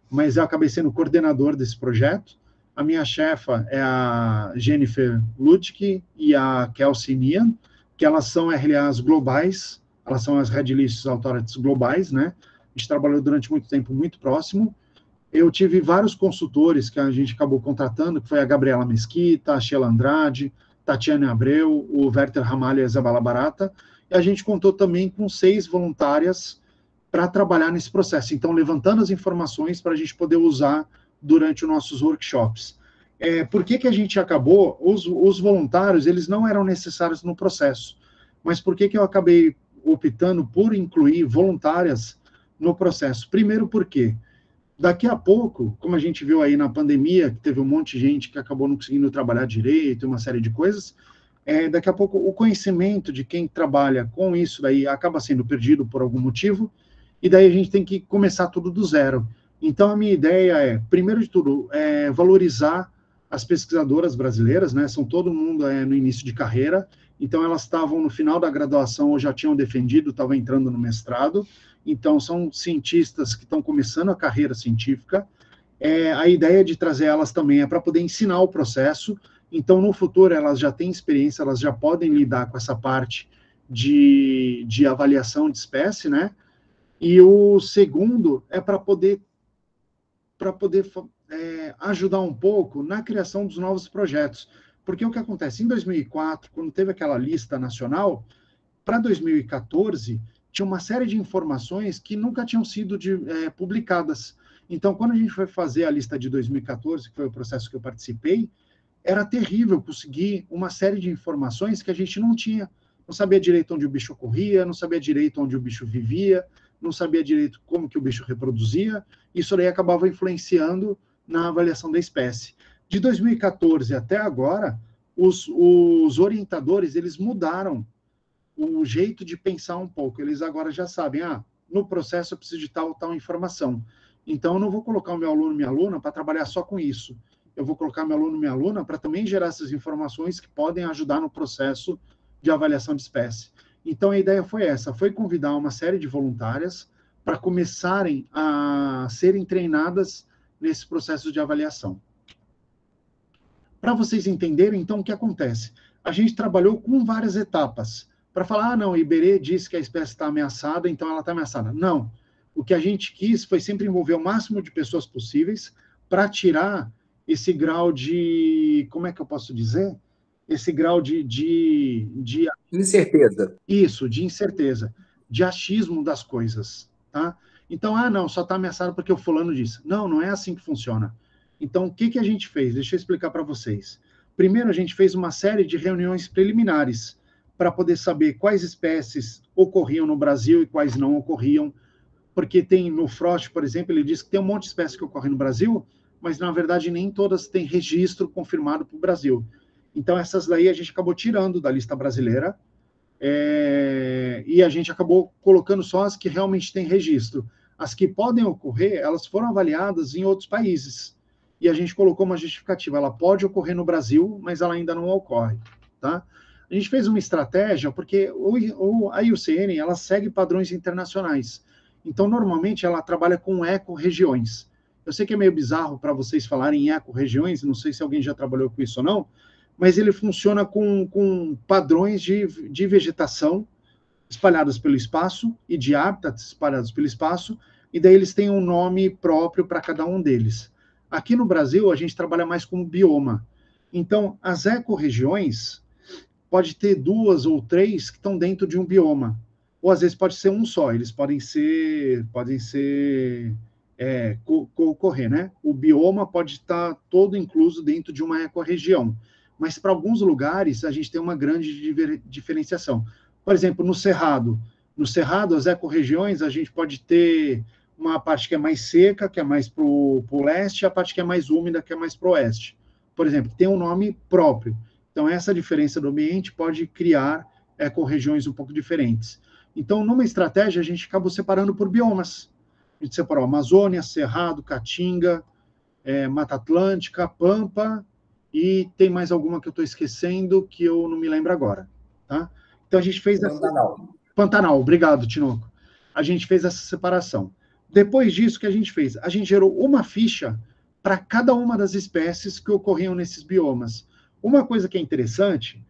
S2: mas eu acabei sendo coordenador desse projeto. A minha chefa é a Jennifer Ludke e a Kelsey Nian, que elas são RLAs globais, elas são as Red List Authorities globais, né? A gente trabalhou durante muito tempo muito próximo. Eu tive vários consultores que a gente acabou contratando, que foi a Gabriela Mesquita, a Sheila Andrade, Tatiana Abreu, o Werther Ramalho e a Isabela Barata, e a gente contou também com 6 voluntárias para trabalhar nesse processo. Então, levantando as informações para a gente poder usar durante os nossos workshops. Por que a gente acabou? Os voluntários, eles não eram necessários no processo. Mas por que eu acabei optando por incluir voluntárias no processo? Primeiro, porque daqui a pouco, como a gente viu aí na pandemia, que teve um monte de gente que acabou não conseguindo trabalhar direito, uma série de coisas, daqui a pouco o conhecimento de quem trabalha com isso daí acaba sendo perdido por algum motivo, e daí a gente tem que começar tudo do zero. Então, a minha ideia é, primeiro de tudo, valorizar as pesquisadoras brasileiras, né? São todo mundo no início de carreira, então elas estavam no final da graduação ou já tinham defendido, estavam entrando no mestrado, então são cientistas que estão começando a carreira científica. A ideia de trazer elas também é para poder ensinar o processo. Então, no futuro, elas já têm experiência, elas já podem lidar com essa parte de avaliação de espécie, né? E o segundo é para poder ajudar um pouco na criação dos novos projetos. Porque o que acontece? Em 2004, quando teve aquela lista nacional, para 2014, tinha uma série de informações que nunca tinham sido publicadas. Então, quando a gente foi fazer a lista de 2014, que foi o processo que eu participei, era terrível conseguir uma série de informações que a gente não tinha. Não sabia direito onde o bicho corria, não sabia direito onde o bicho vivia, não sabia direito como que o bicho reproduzia. Isso daí acabava influenciando na avaliação da espécie. De 2014 até agora, os orientadores, eles mudaram o jeito de pensar um pouco. Eles agora já sabem, no processo eu preciso de tal informação. Então, eu não vou colocar o meu aluno, minha aluna, para trabalhar só com isso. Eu vou colocar meu aluno, minha aluna, para também gerar essas informações que podem ajudar no processo de avaliação de espécie. Então, a ideia foi essa, foi convidar uma série de voluntárias para começarem a serem treinadas nesse processo de avaliação. Para vocês entenderem, então, o que acontece? A gente trabalhou com várias etapas, para falar, não, Iberê disse que a espécie está ameaçada, então ela está ameaçada. Não. O que a gente quis foi sempre envolver o máximo de pessoas possíveis para tirar esse grau de, como é que eu posso dizer? Esse grau de
S3: incerteza.
S2: Isso, de incerteza, de achismo das coisas, tá? Então, não, só está ameaçado porque o fulano disse. Não, não é assim que funciona. Então, o que a gente fez? Deixa eu explicar para vocês. Primeiro, a gente fez uma série de reuniões preliminares para poder saber quais espécies ocorriam no Brasil e quais não ocorriam, porque tem no Frost, por exemplo, ele diz que tem um monte de espécies que ocorrem no Brasil, mas, na verdade, nem todas têm registro confirmado para o Brasil. Então, essas daí a gente acabou tirando da lista brasileira, e a gente acabou colocando só as que realmente têm registro. As que podem ocorrer, elas foram avaliadas em outros países, e a gente colocou uma justificativa. Ela pode ocorrer no Brasil, mas ela ainda não ocorre, tá? A gente fez uma estratégia, porque a IUCN, ela segue padrões internacionais. Então, normalmente, ela trabalha com eco-regiões. Eu sei que é meio bizarro para vocês falarem em eco-regiões, não sei se alguém já trabalhou com isso ou não, mas ele funciona com padrões de vegetação espalhadas pelo espaço e de hábitats espalhados pelo espaço, e daí eles têm um nome próprio para cada um deles. Aqui no Brasil, a gente trabalha mais com bioma. Então, as ecorregiões pode ter 2 ou 3 que estão dentro de um bioma, ou às vezes pode ser um só, eles podem ocorrer, né? O bioma pode estar todo incluso dentro de uma ecorregião, mas para alguns lugares a gente tem uma grande diferenciação. Por exemplo, no Cerrado, as ecorregiões, a gente pode ter uma parte que é mais seca, que é mais para o leste, e a parte que é mais úmida, que é mais para o oeste. Por exemplo, tem um nome próprio. Então, essa diferença do ambiente pode criar ecorregiões um pouco diferentes. Então, numa estratégia, a gente acabou separando por biomas. A gente separou Amazônia, Cerrado, Caatinga, Mata Atlântica, Pampa, e tem mais alguma que eu estou esquecendo que eu não me lembro agora, tá? Então, a gente fez... Pantanal, obrigado, Tinoco. A gente fez essa separação. Depois disso, o que a gente fez? A gente gerou uma ficha para cada uma das espécies que ocorriam nesses biomas. Uma coisa que é interessante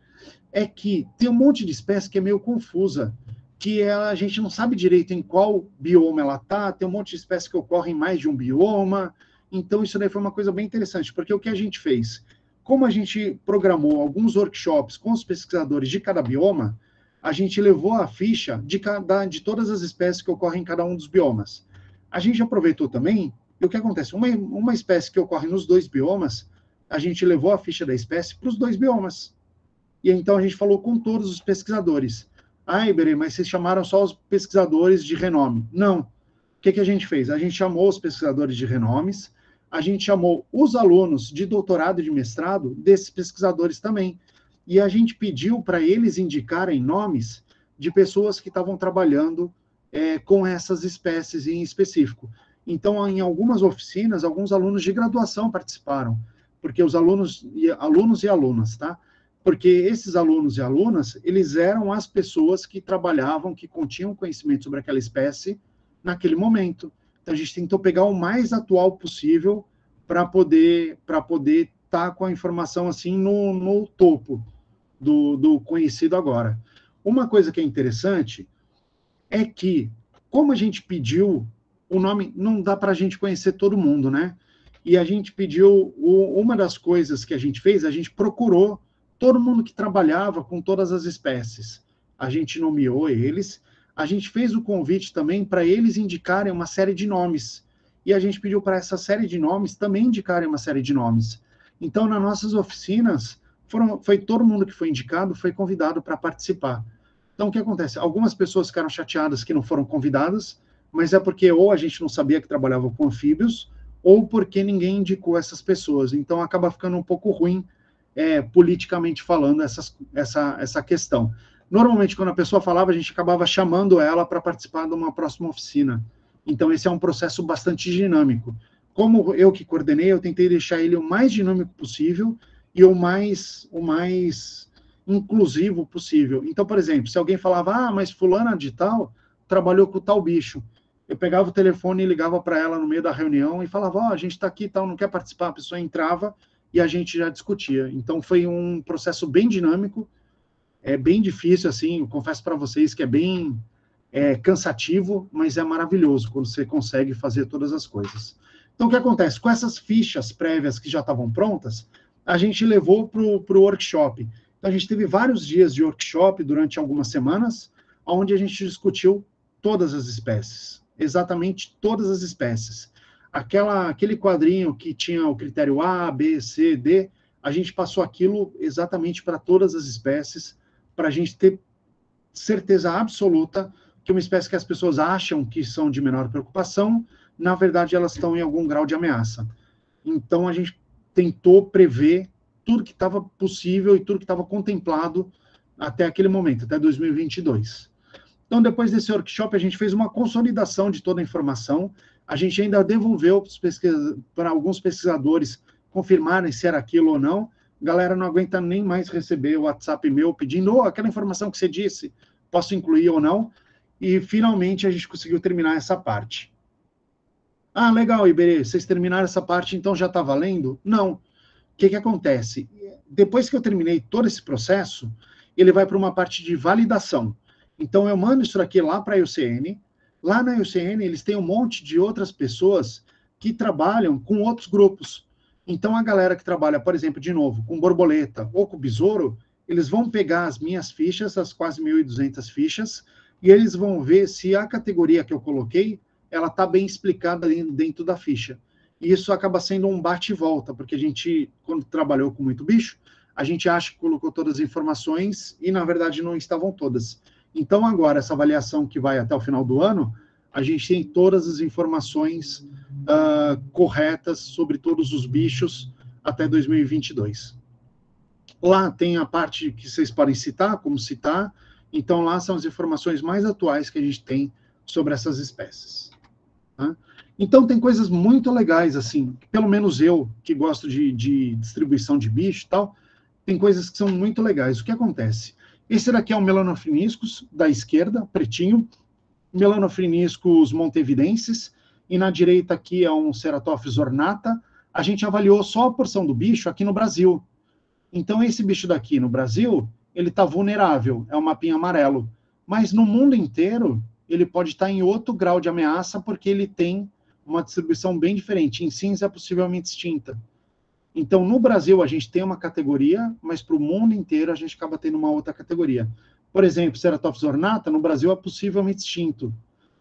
S2: é que tem um monte de espécie que é meio confusa, que a gente não sabe direito em qual bioma ela está, tem um monte de espécies que ocorrem em mais de um bioma, então isso daí foi uma coisa bem interessante, porque o que a gente fez? Como a gente programou alguns workshops com os pesquisadores de cada bioma, a gente levou a ficha de todas as espécies que ocorrem em cada um dos biomas. A gente aproveitou também, e o que acontece? Uma espécie que ocorre nos 2 biomas, a gente levou a ficha da espécie para os 2 biomas. E então a gente falou com todos os pesquisadores. Iberê, mas vocês chamaram só os pesquisadores de renome. Não. O que a gente fez? A gente chamou os pesquisadores de renomes, a gente chamou os alunos de doutorado e de mestrado desses pesquisadores também. E a gente pediu para eles indicarem nomes de pessoas que estavam trabalhando com essas espécies em específico. Então, em algumas oficinas, alguns alunos de graduação participaram, porque os alunos e alunas, tá? Porque esses alunos e alunas, eles eram as pessoas que trabalhavam, que continham conhecimento sobre aquela espécie naquele momento. Então, a gente tentou pegar o mais atual possível para poder estar com a informação assim no topo do conhecido agora. Uma coisa que é interessante é que, como a gente pediu, o nome não dá para a gente conhecer todo mundo, né? E a gente pediu, uma das coisas que a gente fez, a gente procurou todo mundo que trabalhava com todas as espécies. A gente nomeou eles, a gente fez o convite também para eles indicarem uma série de nomes. E a gente pediu para essa série de nomes também indicarem uma série de nomes. Então, nas nossas oficinas, foi todo mundo que foi indicado, foi convidado para participar. Então, o que acontece? Algumas pessoas ficaram chateadas que não foram convidadas, mas é porque ou a gente não sabia que trabalhava com anfíbios, ou porque ninguém indicou essas pessoas. Então, acaba ficando um pouco ruim, politicamente falando, essa questão. Normalmente, quando a pessoa falava, a gente acabava chamando ela para participar de uma próxima oficina. Então, esse é um processo bastante dinâmico. Como eu que coordenei, eu tentei deixar ele o mais dinâmico possível e o mais inclusivo possível. Então, por exemplo, se alguém falava, mas fulana de tal trabalhou com tal bicho, eu pegava o telefone e ligava para ela no meio da reunião e falava, a gente está aqui e tal, não quer participar, a pessoa entrava e a gente já discutia. Então, foi um processo bem dinâmico, é bem difícil, assim, eu confesso para vocês que é bem cansativo, mas é maravilhoso quando você consegue fazer todas as coisas. Então, o que acontece? Com essas fichas prévias que já estavam prontas, a gente levou para o workshop. Então, a gente teve vários dias de workshop durante algumas semanas, onde a gente discutiu todas as espécies, exatamente todas as espécies. Aquele quadrinho que tinha o critério A, B, C, D, a gente passou aquilo exatamente para todas as espécies, para a gente ter certeza absoluta que uma espécie que as pessoas acham que são de menor preocupação, na verdade elas estão em algum grau de ameaça. Então a gente tentou prever tudo que estava possível e tudo que estava contemplado até aquele momento, até 2022. Então, depois desse workshop, a gente fez uma consolidação de toda a informação, a gente ainda devolveu para alguns pesquisadores confirmarem se era aquilo ou não. A galera não aguenta nem mais receber o WhatsApp meu pedindo, aquela informação que você disse, posso incluir ou não? E, finalmente, a gente conseguiu terminar essa parte. Legal, Iberê, vocês terminaram essa parte, então já está valendo? Não. O que acontece? Depois que eu terminei todo esse processo, ele vai para uma parte de validação. Então, eu mando isso aqui lá para a IUCN. Lá na IUCN, eles têm um monte de outras pessoas que trabalham com outros grupos. Então, a galera que trabalha, por exemplo, de novo, com borboleta ou com besouro, eles vão pegar as minhas fichas, as quase 1.200 fichas, e eles vão ver se a categoria que eu coloquei, ela está bem explicada dentro da ficha. E isso acaba sendo um bate e volta, porque a gente, quando trabalhou com muito bicho, a gente acha que colocou todas as informações e, na verdade, não estavam todas. Então, agora, essa avaliação que vai até o final do ano, a gente tem todas as informações corretas sobre todos os bichos até 2022. Lá tem a parte que vocês podem citar, como citar. Então, lá são as informações mais atuais que a gente tem sobre essas espécies. Tá? Então, tem coisas muito legais, assim, pelo menos eu, que gosto de distribuição de bicho e tal, tem coisas que são muito legais. O que acontece? Esse daqui é o Melanophreninscus, da esquerda, pretinho, Melanophreninscus montevidensis, e na direita aqui é um Ceratophis ornata. A gente avaliou só a porção do bicho aqui no Brasil. Então, esse bicho daqui no Brasil, ele está vulnerável, é um mapinha amarelo. Mas no mundo inteiro, ele pode estar em outro grau de ameaça, porque ele tem uma distribuição bem diferente. Em cinza, é possivelmente extinta. Então, no Brasil, a gente tem uma categoria, mas para o mundo inteiro, a gente acaba tendo uma outra categoria. Por exemplo, Ceratophis ornata, no Brasil, é possivelmente extinto,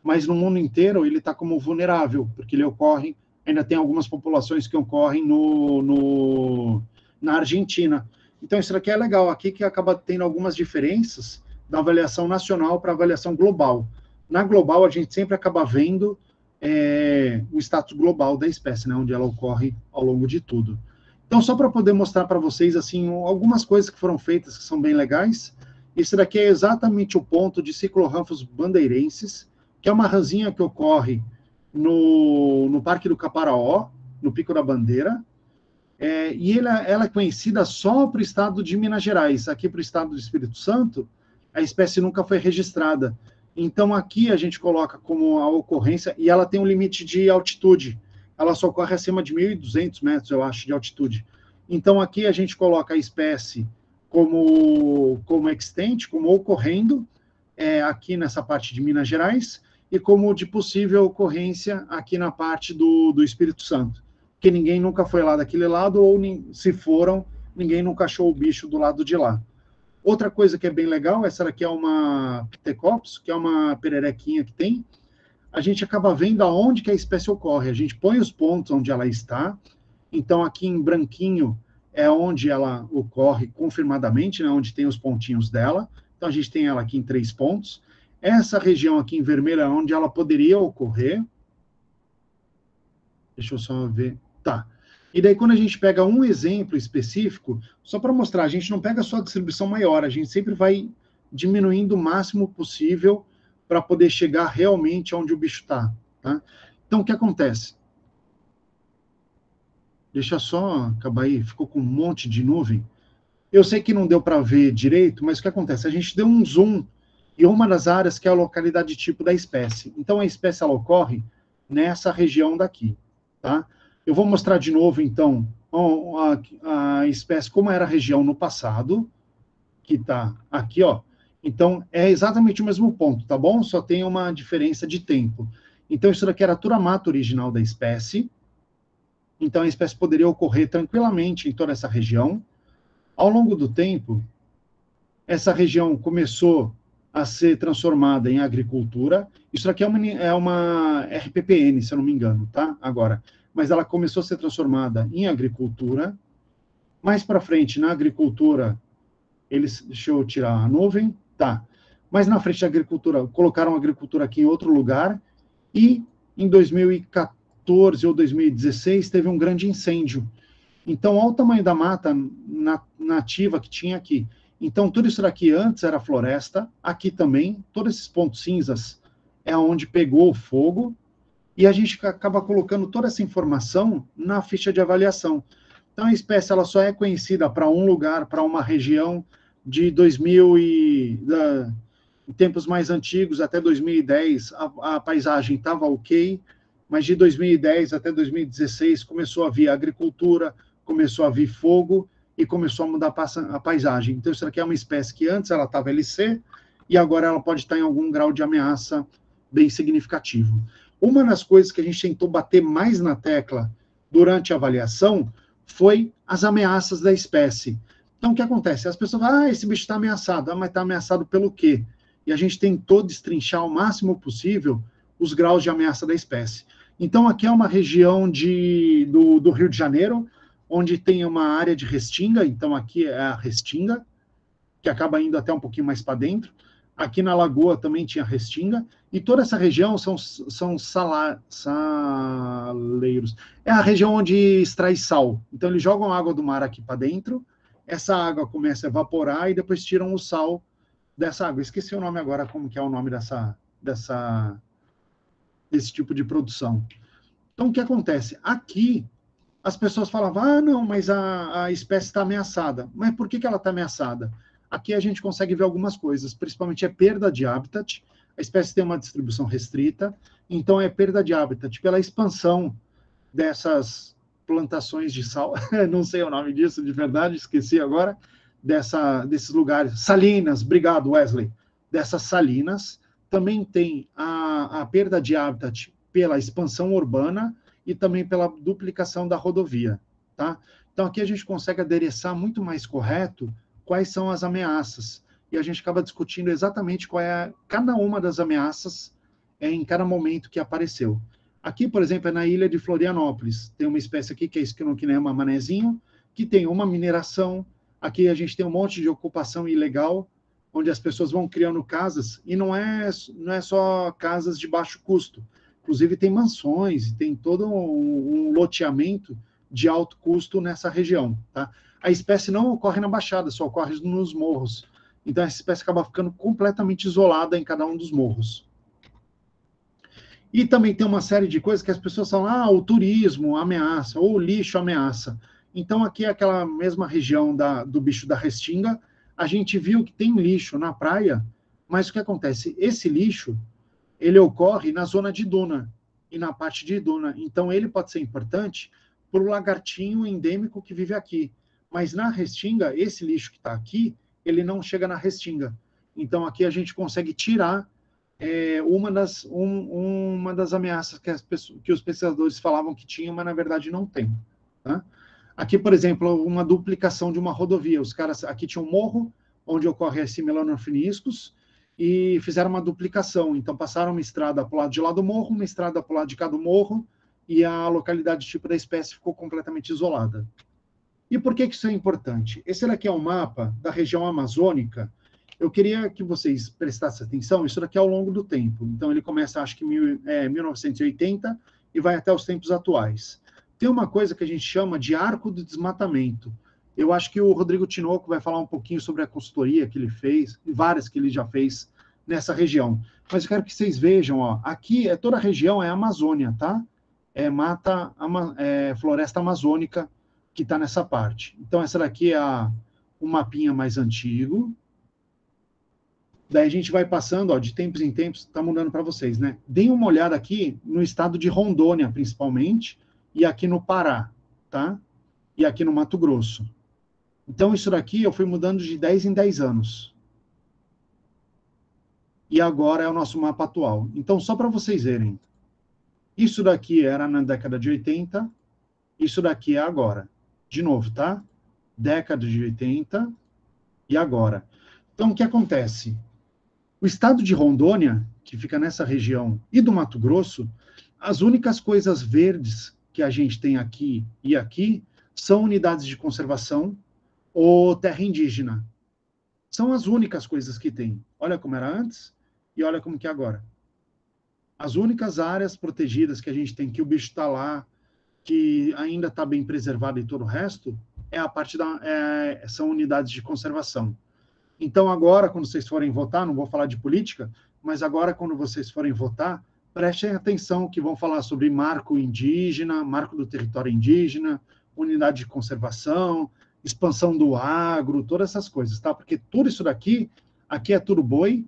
S2: mas no mundo inteiro, ele está como vulnerável, porque ele ocorre, ainda tem algumas populações que ocorrem na Argentina. Então, isso aqui é legal, aqui que acaba tendo algumas diferenças da avaliação nacional para a avaliação global. Na global, a gente sempre acaba vendo o status global da espécie, né, onde ela ocorre ao longo de tudo. Então, só para poder mostrar para vocês, assim, algumas coisas que foram feitas que são bem legais. Esse daqui é exatamente o ponto de Cyclohranthus bandeirensis, que é uma rãzinha que ocorre no Parque do Caparaó, no Pico da Bandeira, e ela é conhecida só para o estado de Minas Gerais. Aqui para o estado do Espírito Santo, a espécie nunca foi registrada. Então, aqui a gente coloca como a ocorrência, e ela tem um limite de altitude. Ela só ocorre acima de 1.200 metros, eu acho, de altitude. Então, aqui a gente coloca a espécie como extente, como ocorrendo, aqui nessa parte de Minas Gerais, e como de possível ocorrência aqui na parte do Espírito Santo. Porque ninguém nunca foi lá daquele lado, ou se foram, ninguém nunca achou o bicho do lado de lá. Outra coisa que é bem legal, essa daqui é uma Pithecopsis, que é uma pererequinha que tem. A gente acaba vendo aonde que a espécie ocorre. A gente põe os pontos onde ela está. Então, aqui em branquinho é onde ela ocorre confirmadamente, né, onde tem os pontinhos dela. Então, a gente tem ela aqui em 3 pontos. Essa região aqui em vermelho é onde ela poderia ocorrer. Deixa eu só ver. Tá. E daí, quando a gente pega um exemplo específico, só para mostrar, a gente não pega só a distribuição maior, a gente sempre vai diminuindo o máximo possível para poder chegar realmente onde o bicho está. Tá? Então, o que acontece? Deixa só acabar aí, ficou com um monte de nuvem. Eu sei que não deu para ver direito, mas o que acontece? A gente deu um zoom em uma das áreas que é a localidade tipo da espécie. Então, a espécie ela ocorre nessa região daqui, tá? Eu vou mostrar de novo, então, a espécie como era a região no passado, que está aqui, ó. Então, é exatamente o mesmo ponto, tá bom? Só tem uma diferença de tempo. Então, isso daqui era a turamata original da espécie. Então, a espécie poderia ocorrer tranquilamente em toda essa região. Ao longo do tempo, essa região começou a ser transformada em agricultura. Isso aqui é uma RPPN, se eu não me engano, tá? Agora, mas ela começou a ser transformada em agricultura. Mais para frente, na agricultura, deixa eu tirar a nuvem, tá? Mais na frente da agricultura, colocaram a agricultura aqui em outro lugar, e em 2014 ou 2016 teve um grande incêndio. Então, olha o tamanho da mata nativa que tinha aqui. Então, tudo isso daqui antes era floresta, aqui também, todos esses pontos cinzas é onde pegou o fogo, e a gente acaba colocando toda essa informação na ficha de avaliação. Então, a espécie ela só é conhecida para um lugar, para uma região de 2000 em tempos mais antigos, até 2010, a paisagem estava ok, mas de 2010 até 2016 começou a vir agricultura, começou a vir fogo e começou a mudar a paisagem. Então, isso aqui é uma espécie que antes ela estava LC e agora ela pode estar em algum grau de ameaça bem significativo. Uma das coisas que a gente tentou bater mais na tecla durante a avaliação foi as ameaças da espécie. Então, o que acontece? As pessoas falam, esse bicho está ameaçado. Mas está ameaçado pelo quê? E a gente tentou destrinchar o máximo possível os graus de ameaça da espécie. Então, aqui é uma região do Rio de Janeiro, onde tem uma área de restinga. Então, aqui é a restinga, que acaba indo até um pouquinho mais para dentro. Aqui na Lagoa também tinha restinga. E toda essa região são saleiros. É a região onde extrai sal. Então, eles jogam água do mar aqui para dentro, essa água começa a evaporar e depois tiram o sal dessa água. Esqueci o nome agora, como que é o nome desse tipo de produção. Então, o que acontece? Aqui, as pessoas falavam, não, mas a espécie está ameaçada. Mas por que ela está ameaçada? Aqui a gente consegue ver algumas coisas, principalmente a perda de habitat. A espécie tem uma distribuição restrita, então é perda de habitat pela expansão dessas plantações de sal, não sei o nome disso de verdade, esqueci agora, desses lugares. Salinas, obrigado, Wesley. Dessas salinas, também tem a perda de habitat pela expansão urbana e também pela duplicação da rodovia, tá? Então, aqui a gente consegue adereçar muito mais correto quais são as ameaças, e a gente acaba discutindo exatamente qual é cada uma das ameaças em cada momento que apareceu. Aqui, por exemplo, é na ilha de Florianópolis. Tem uma espécie aqui que é esquinochinema manezinho, que tem uma mineração. Aqui a gente tem um monte de ocupação ilegal, onde as pessoas vão criando casas, e não é só casas de baixo custo. Inclusive tem mansões, tem todo um loteamento de alto custo nessa região, tá? A espécie não ocorre na Baixada, só ocorre nos morros. Então, essa espécie acaba ficando completamente isolada em cada um dos morros. E também tem uma série de coisas que as pessoas falam, o turismo ameaça, ou o lixo ameaça. Então, aqui é aquela mesma região do bicho da restinga, a gente viu que tem lixo na praia, mas o que acontece? Esse lixo, ele ocorre na zona de duna, e na parte de duna. Então, ele pode ser importante para o lagartinho endêmico que vive aqui. Mas na restinga, esse lixo que está aqui, ele não chega na restinga. Então, aqui a gente consegue tirar uma das ameaças que os pesquisadores falavam que tinha, mas na verdade não tem. Tá? Aqui, por exemplo, uma duplicação de uma rodovia. Os caras aqui tinha um morro, onde ocorre esse melanophiliscus, e fizeram uma duplicação. Então, passaram uma estrada para o lado de lá do morro, uma estrada para o lado de cá do morro, e a localidade tipo da espécie ficou completamente isolada. E por que isso é importante? Esse daqui é um mapa da região amazônica. Eu queria que vocês prestassem atenção, isso daqui é ao longo do tempo. Então, ele começa, acho que em 1980 e vai até os tempos atuais. Tem uma coisa que a gente chama de arco do desmatamento. Eu acho que o Rodrigo Tinoco vai falar um pouquinho sobre a consultoria que ele fez, e várias que ele já fez nessa região. Mas eu quero que vocês vejam, aqui toda a região é Amazônia, tá? Floresta amazônica que está nessa parte. Então, essa daqui é um mapinha mais antigo. Daí a gente vai passando, ó, de tempos em tempos, está mudando para vocês, né? Deem uma olhada aqui no estado de Rondônia, principalmente, e aqui no Pará, tá? E aqui no Mato Grosso. Então, isso daqui eu fui mudando de 10 em 10 anos. E agora é o nosso mapa atual. Então, só para vocês verem, isso daqui era na década de 80, isso daqui é agora. De novo, tá? Década de 80 e agora. Então, o que acontece? O estado de Rondônia, que fica nessa região, e do Mato Grosso, as únicas coisas verdes que a gente tem aqui e aqui são unidades de conservação ou terra indígena. São as únicas coisas que tem. Olha como era antes e olha como que é agora. As únicas áreas protegidas que a gente tem, que o bicho está lá, que ainda está bem preservado e todo o resto, é a parte são unidades de conservação. Então, agora, quando vocês forem votar, não vou falar de política, mas agora, quando vocês forem votar, prestem atenção que vão falar sobre marco indígena, marco do território indígena, unidade de conservação, expansão do agro, todas essas coisas, tá? Porque tudo isso daqui, aqui é tudo boi,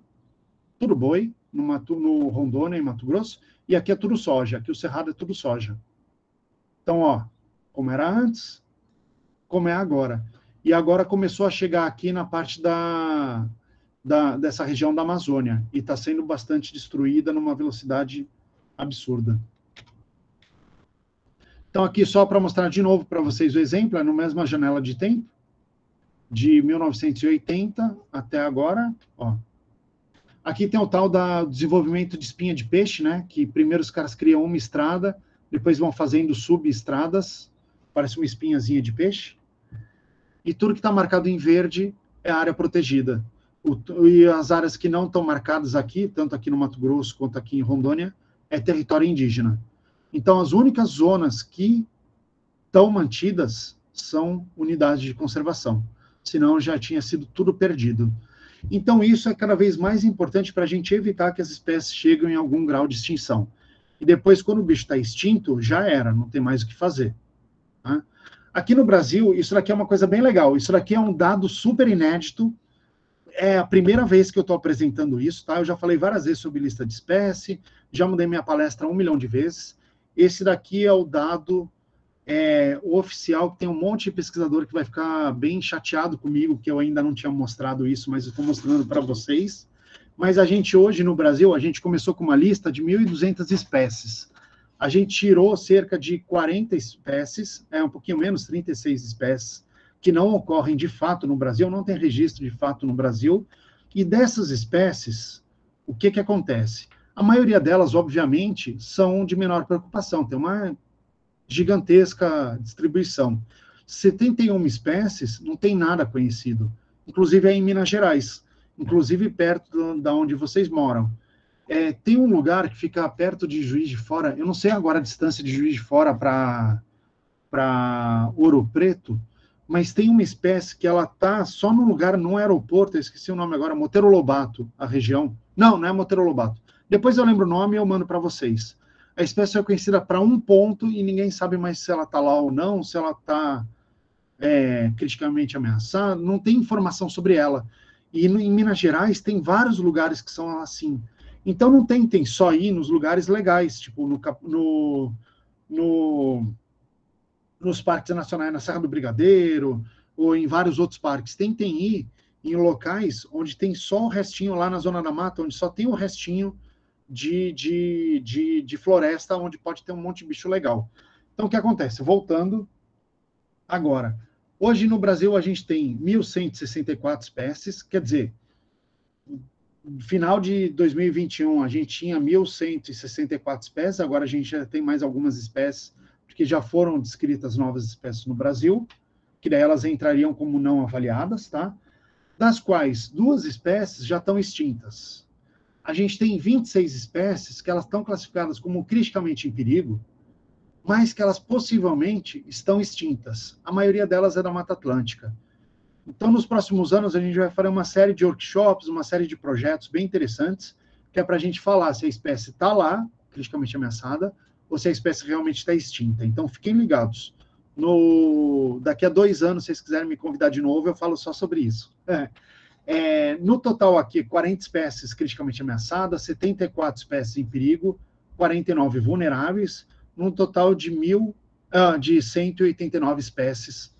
S2: no Rondônia e Mato Grosso, e aqui é tudo soja, aqui o Cerrado é tudo soja. Então, ó, como era antes, como é agora. E agora começou a chegar aqui na parte dessa região da Amazônia, e está sendo bastante destruída numa velocidade absurda. Então, aqui só para mostrar de novo para vocês o exemplo, é na mesma janela de tempo, de 1980 até agora, ó. Aqui tem o tal do desenvolvimento de espinha de peixe, né? Que primeiro os caras criam uma estrada, depois vão fazendo subestradas, parece uma espinhazinha de peixe. E tudo que está marcado em verde é área protegida. E as áreas que não estão marcadas aqui, tanto aqui no Mato Grosso quanto aqui em Rondônia, é território indígena. Então, as únicas zonas que estão mantidas são unidades de conservação. Senão, já tinha sido tudo perdido. Então, isso é cada vez mais importante para a gente evitar que as espécies cheguem em algum grau de extinção. E depois, quando o bicho está extinto, já era, não tem mais o que fazer. Tá? Aqui no Brasil, isso daqui é uma coisa bem legal. Isso daqui é um dado super inédito. É a primeira vez que eu estou apresentando isso, tá? Eu já falei várias vezes sobre lista de espécie, já mudei minha palestra 1 milhão de vezes. Esse daqui é o dado o oficial, que tem um monte de pesquisador que vai ficar bem chateado comigo, que eu ainda não tinha mostrado isso, mas eu estou mostrando para vocês. Mas a gente hoje, no Brasil, a gente começou com uma lista de 1.200 espécies. A gente tirou cerca de 40 espécies, um pouquinho menos, 36 espécies, que não ocorrem de fato no Brasil, não tem registro de fato no Brasil. E dessas espécies, o que acontece? A maioria delas, obviamente, são de menor preocupação, tem uma gigantesca distribuição. 71 espécies, não tem nada conhecido. Inclusive é em Minas Gerais, inclusive perto da onde vocês moram. Tem um lugar que fica perto de Juiz de Fora, eu não sei agora a distância de Juiz de Fora para Ouro Preto, mas tem uma espécie que ela está só no lugar, no aeroporto, eu esqueci o nome agora, Monteiro Lobato, a região. Não é Monteiro Lobato. Depois eu lembro o nome e eu mando para vocês. A espécie é conhecida para um ponto e ninguém sabe mais se ela está lá ou não, se ela está criticamente ameaçada, não tem informação sobre ela. E em Minas Gerais tem vários lugares que são assim. Então não tentem só ir nos lugares legais, tipo nos parques nacionais, na Serra do Brigadeiro, ou em vários outros parques. Tentem ir em locais onde tem só o restinho, lá na Zona da Mata, onde só tem o restinho de floresta, onde pode ter um monte de bicho legal. Então, o que acontece? Voltando agora. Hoje, no Brasil, a gente tem 1.164 espécies, quer dizer, no final de 2021, a gente tinha 1.164 espécies, agora a gente já tem mais algumas espécies, porque já foram descritas novas espécies no Brasil, que daí elas entrariam como não avaliadas, tá? Das quais 2 espécies já estão extintas. A gente tem 26 espécies que elas estão classificadas como criticamente em perigo, mas que elas possivelmente estão extintas. A maioria delas é da Mata Atlântica. Então, nos próximos anos, a gente vai fazer uma série de workshops, uma série de projetos bem interessantes, que é para a gente falar se a espécie está lá, criticamente ameaçada, ou se a espécie realmente está extinta. Então, fiquem ligados. Daqui a 2 anos, se vocês quiserem me convidar de novo, eu falo só sobre isso. No total aqui, 40 espécies criticamente ameaçadas, 74 espécies em perigo, 49 vulneráveis, num total de 189 espécies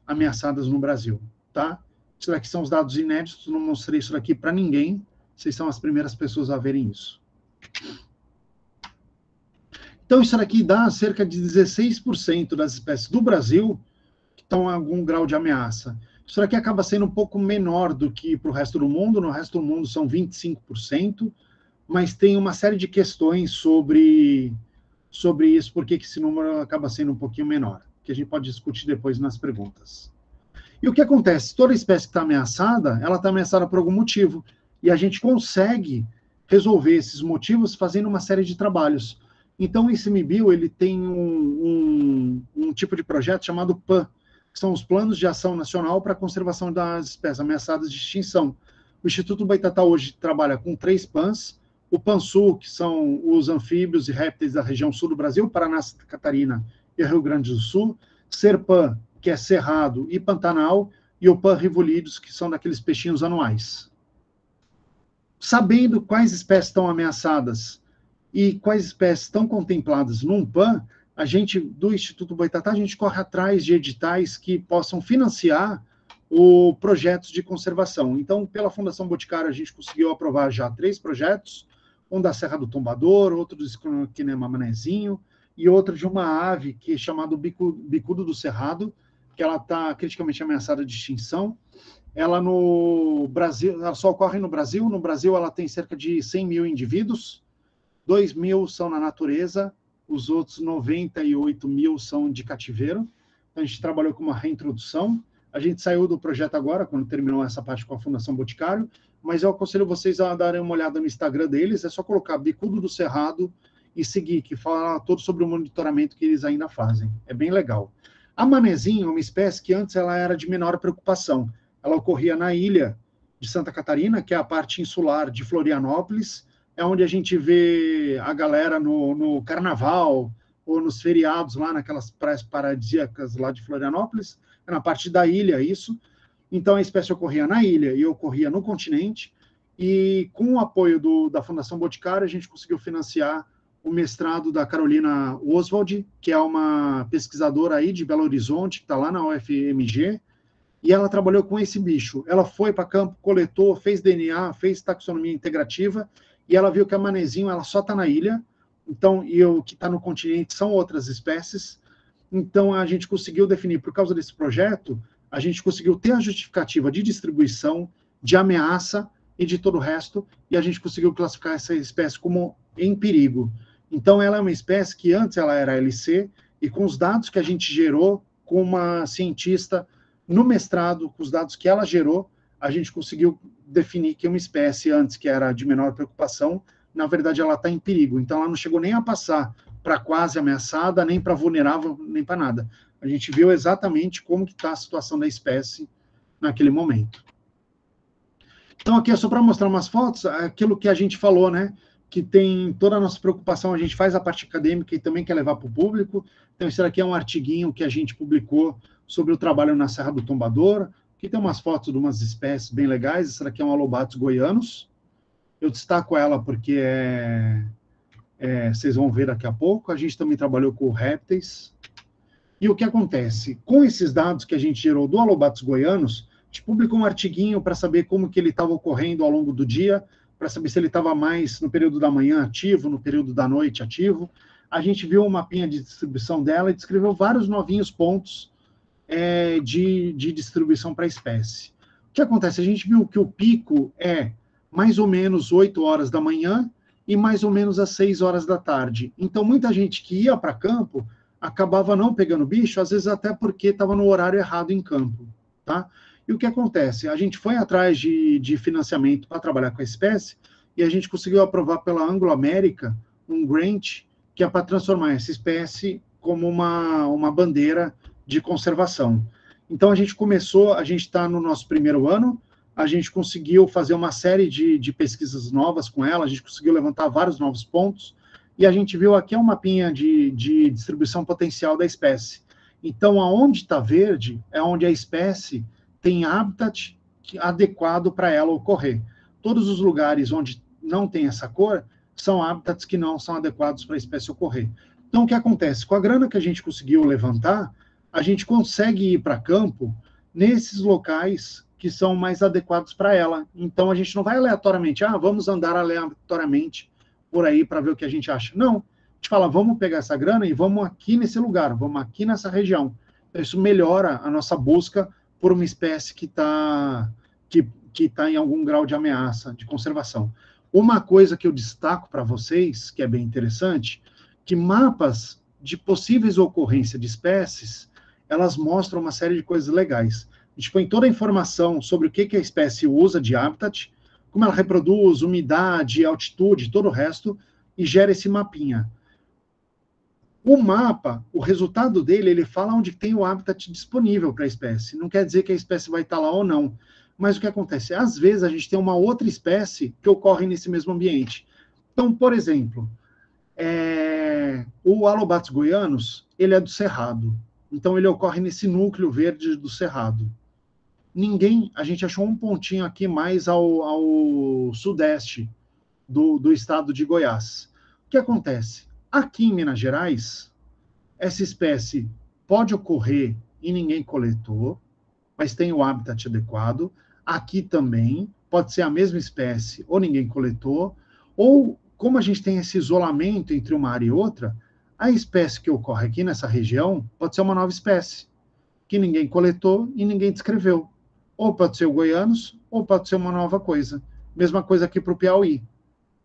S2: ameaçadas no Brasil, tá? Isso daqui são os dados inéditos, não mostrei isso daqui para ninguém, vocês são as primeiras pessoas a verem isso. Então, isso daqui dá cerca de 16% das espécies do Brasil que estão em algum grau de ameaça. Isso daqui acaba sendo um pouco menor do que para o resto do mundo. No resto do mundo são 25%, mas tem uma série de questões sobre isso, porque esse número acaba sendo um pouquinho menor, que a gente pode discutir depois nas perguntas. E o que acontece? Toda espécie que está ameaçada, ela está ameaçada por algum motivo, e a gente consegue resolver esses motivos fazendo uma série de trabalhos. Então, o ICMBio, ele tem um tipo de projeto chamado PAN, que são os Planos de Ação Nacional para a Conservação das Espécies Ameaçadas de Extinção. O Instituto Buitatá hoje trabalha com 3 PANs, o PAN-Sul, que são os anfíbios e répteis da região sul do Brasil, Paraná, Santa Catarina e Rio Grande do Sul, Serpan, que é Cerrado e Pantanal, e o Pan-Rivolides, que são daqueles peixinhos anuais. Sabendo quais espécies estão ameaçadas e quais espécies estão contempladas num PAN, a gente, do Instituto Buitatá, a gente corre atrás de editais que possam financiar projetos de conservação. Então, pela Fundação Boticário, a gente conseguiu aprovar já 3 projetos, um da Serra do Tombador, outro do Esquinema Manezinho, e outro de uma ave que é chamado bicudo do cerrado, que ela está criticamente ameaçada de extinção. Ela no Brasil, ela só ocorre no Brasil. No Brasil, ela tem cerca de 100 mil indivíduos, 2 mil são na natureza, os outros 98 mil são de cativeiro. Então, a gente trabalhou com uma reintrodução. A gente saiu do projeto agora, quando terminou essa parte com a Fundação Boticário, mas eu aconselho vocês a darem uma olhada no Instagram deles, é só colocar Bicudo do Cerrado e seguir, que fala todo sobre o monitoramento que eles ainda fazem. É bem legal. A manezinha é uma espécie que antes ela era de menor preocupação. Ela ocorria na ilha de Santa Catarina, que é a parte insular de Florianópolis, é onde a gente vê a galera no carnaval ou nos feriados lá naquelas praias paradisíacas lá de Florianópolis, é na parte da ilha isso. Então a espécie ocorria na ilha e ocorria no continente, e com o apoio da Fundação Boticário a gente conseguiu financiar o mestrado da Carolina Oswald, que é uma pesquisadora aí de Belo Horizonte, que está lá na UFMG, e ela trabalhou com esse bicho. Ela foi para campo, coletou, fez DNA, fez taxonomia integrativa, e ela viu que a manezinho ela só está na ilha, então, e o que está no continente são outras espécies. Então, a gente conseguiu definir, por causa desse projeto, a gente conseguiu ter a justificativa de distribuição, de ameaça e de todo o resto, e a gente conseguiu classificar essa espécie como em perigo. Então, ela é uma espécie que antes ela era LC, e com os dados que a gente gerou, com uma cientista no mestrado, com os dados que ela gerou, a gente conseguiu definir que uma espécie antes que era de menor preocupação, na verdade ela está em perigo. Então, ela não chegou nem a passar para quase ameaçada, nem para vulnerável, nem para nada. A gente viu exatamente como que está a situação da espécie naquele momento. Então, aqui é só para mostrar umas fotos, aquilo que a gente falou, né? Que tem toda a nossa preocupação, a gente faz a parte acadêmica e também quer levar para o público. Então, esse aqui é um artiguinho que a gente publicou sobre o trabalho na Serra do Tombador. Aqui tem umas fotos de umas espécies bem legais. Essa daqui é um Alobatus goianos. Eu destaco ela porque vocês vão ver daqui a pouco. A gente também trabalhou com répteis. E o que acontece? Com esses dados que a gente gerou do Alobatus goianos, a gente publicou um artiguinho para saber como que ele estava ocorrendo ao longo do dia, para saber se ele estava mais no período da manhã ativo, no período da noite ativo. A gente viu um mapinha de distribuição dela e descreveu vários novinhos pontos de distribuição para a espécie. O que acontece? A gente viu que o pico é mais ou menos 8 horas da manhã e mais ou menos às 6 horas da tarde. Então, muita gente que ia para campo acabava não pegando bicho, às vezes até porque estava no horário errado em campo, tá? E o que acontece? A gente foi atrás de financiamento para trabalhar com a espécie e a gente conseguiu aprovar pela Anglo-América um grant que é para transformar essa espécie como uma bandeira de conservação. Então, a gente está no nosso primeiro ano, a gente conseguiu fazer uma série de pesquisas novas com ela, a gente conseguiu levantar vários novos pontos, e a gente viu aqui um mapinha de distribuição potencial da espécie. Então, aonde está verde é onde a espécie tem habitat adequado para ela ocorrer. Todos os lugares onde não tem essa cor são habitats que não são adequados para a espécie ocorrer. Então, o que acontece? Com a grana que a gente conseguiu levantar, a gente consegue ir para campo nesses locais que são mais adequados para ela. Então, a gente não vai aleatoriamente, vamos andar aleatoriamente por aí para ver o que a gente acha. Não. A gente fala, vamos pegar essa grana e vamos aqui nesse lugar, vamos aqui nessa região. Então, isso melhora a nossa busca por uma espécie que está em algum grau de ameaça, de conservação. Uma coisa que eu destaco para vocês, que é bem interessante, que mapas de possíveis ocorrências de espécies, elas mostram uma série de coisas legais. A gente põe toda a informação sobre o que a espécie usa de habitat, como ela reproduz, umidade, altitude, todo o resto, e gera esse mapinha. O mapa, o resultado dele, ele fala onde tem o habitat disponível para a espécie. Não quer dizer que a espécie vai estar lá ou não. Mas o que acontece? Às vezes a gente tem uma outra espécie que ocorre nesse mesmo ambiente. Então, por exemplo, o Alobatus goianus, ele é do Cerrado. Então, ele ocorre nesse núcleo verde do Cerrado. A gente achou um pontinho aqui mais ao sudeste do estado de Goiás. O que acontece? Aqui em Minas Gerais, essa espécie pode ocorrer e ninguém coletou, mas tem o habitat adequado. Aqui também pode ser a mesma espécie ou ninguém coletou, ou como a gente tem esse isolamento entre uma área e outra, a espécie que ocorre aqui nessa região pode ser uma nova espécie, que ninguém coletou e ninguém descreveu. Ou pode ser o goianos, ou pode ser uma nova coisa. Mesma coisa aqui para o Piauí.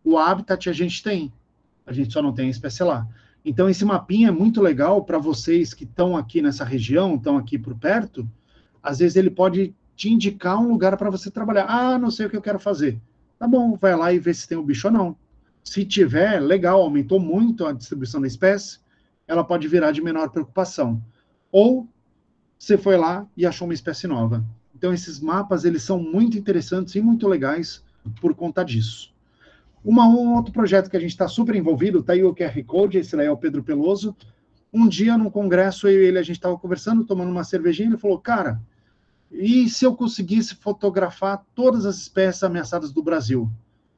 S2: O habitat a gente só não tem a espécie lá. Então, esse mapinha é muito legal para vocês que estão aqui nessa região, estão aqui por perto. Às vezes ele pode te indicar um lugar para você trabalhar. Não sei o que eu quero fazer. Tá bom, vai lá e vê se tem o bicho ou não. Se tiver, legal, aumentou muito a distribuição da espécie, ela pode virar de menor preocupação. Ou você foi lá e achou uma espécie nova. Então, esses mapas, eles são muito interessantes e muito legais por conta disso. Um outro projeto que a gente está super envolvido, está aí o QR Code, esse daí é o Pedro Peloso. Um dia, num congresso, a gente estava conversando, tomando uma cervejinha, ele falou, cara, e se eu conseguisse fotografar todas as espécies ameaçadas do Brasil?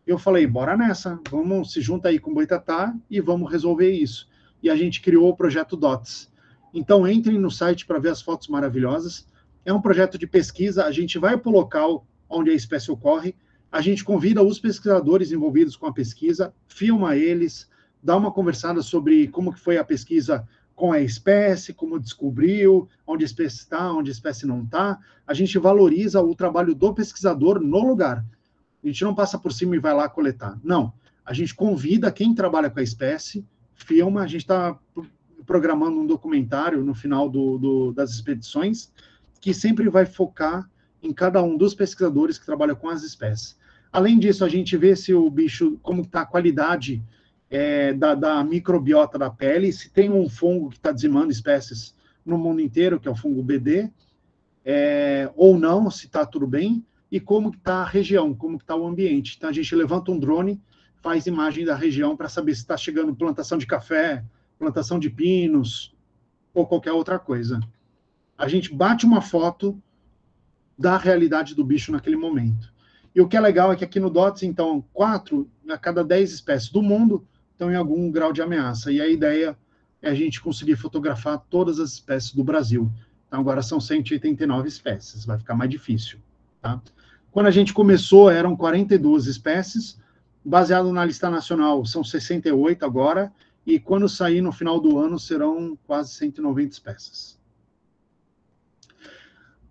S2: Eu falei, bora nessa, vamos, se junta aí com o Boitatá e vamos resolver isso. E a gente criou o projeto DOTS. Então, entrem no site para ver as fotos maravilhosas. É um projeto de pesquisa, a gente vai para o local onde a espécie ocorre, a gente convida os pesquisadores envolvidos com a pesquisa, filma eles, dá uma conversada sobre como que foi a pesquisa com a espécie, como descobriu, onde a espécie está, onde a espécie não está. A gente valoriza o trabalho do pesquisador no lugar. A gente não passa por cima e vai lá coletar. Não. A gente convida quem trabalha com a espécie, filma, a gente está programando um documentário no final das expedições, que sempre vai focar em cada um dos pesquisadores que trabalham com as espécies. Além disso, a gente vê se o bicho, como está a qualidade da microbiota da pele, se tem um fungo que está dizimando espécies no mundo inteiro, que é o fungo BD, ou não, se está tudo bem, e como está a região, como está o ambiente. Então, a gente levanta um drone, faz imagem da região para saber se está chegando plantação de café, plantação de pinos, ou qualquer outra coisa. A gente bate uma foto da realidade do bicho naquele momento. E o que é legal é que aqui no DOTS, então, 4 a cada 10 espécies do mundo estão em algum grau de ameaça. E a ideia é a gente conseguir fotografar todas as espécies do Brasil. Então, agora são 189 espécies, vai ficar mais difícil. Tá? Quando a gente começou, eram 42 espécies, baseado na lista nacional, são 68 agora, e quando sair no final do ano, serão quase 190 espécies.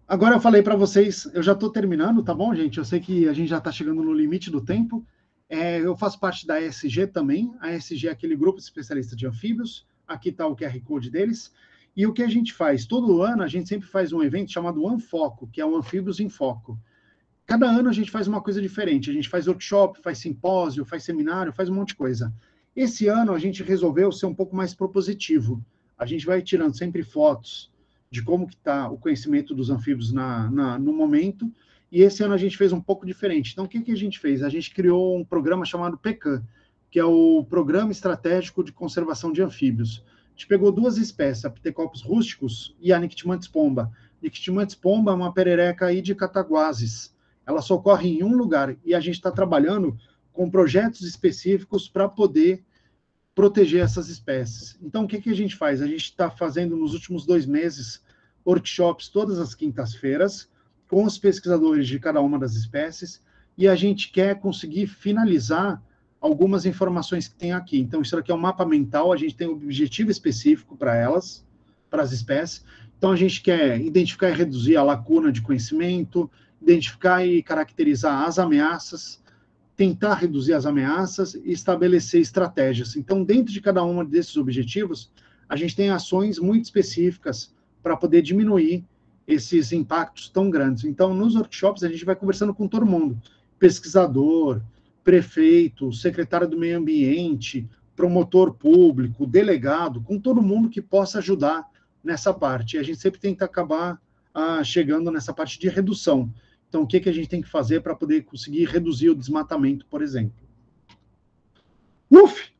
S2: Agora eu falei para vocês, eu já estou terminando, tá bom, gente? Eu sei que a gente já está chegando no limite do tempo. Eu faço parte da ESG também. A ESG é aquele grupo de especialistas de anfíbios. Aqui está o QR Code deles. E o que a gente faz? Todo ano a gente sempre faz um evento chamado Anfoco, que é o Anfíbios em Foco. Cada ano a gente faz uma coisa diferente. A gente faz workshop, faz simpósio, faz seminário, faz um monte de coisa. Esse ano a gente resolveu ser um pouco mais propositivo. A gente vai tirando sempre fotos de como que está o conhecimento dos anfíbios no momento, e esse ano a gente fez um pouco diferente. Então, o que a gente fez? A gente criou um programa chamado PECAM, que é o Programa Estratégico de Conservação de Anfíbios. gente pegou 2 espécies, a Pithecopus rusticus e a Nictimantis pomba. Nictimantis pomba é uma perereca aí de Cataguases. Ela só ocorre em um lugar e a gente está trabalhando com projetos específicos para poder proteger essas espécies. Então, o que a gente faz? A gente está fazendo nos últimos 2 meses workshops todas as quintas-feiras com os pesquisadores de cada uma das espécies e a gente quer conseguir finalizar algumas informações que tem aqui. Então, isso aqui é um mapa mental, a gente tem um objetivo específico para elas, para as espécies. Então, a gente quer identificar e reduzir a lacuna de conhecimento, identificar e caracterizar as ameaças, tentar reduzir as ameaças e estabelecer estratégias. Então, dentro de cada um desses objetivos, a gente tem ações muito específicas para poder diminuir esses impactos tão grandes. Então, nos workshops, a gente vai conversando com todo mundo, pesquisador, prefeito, secretário do meio ambiente, promotor público, delegado, com todo mundo que possa ajudar nessa parte. E a gente sempre tenta acabar chegando nessa parte de redução. Então, o que a gente tem que fazer para poder conseguir reduzir o desmatamento, por exemplo?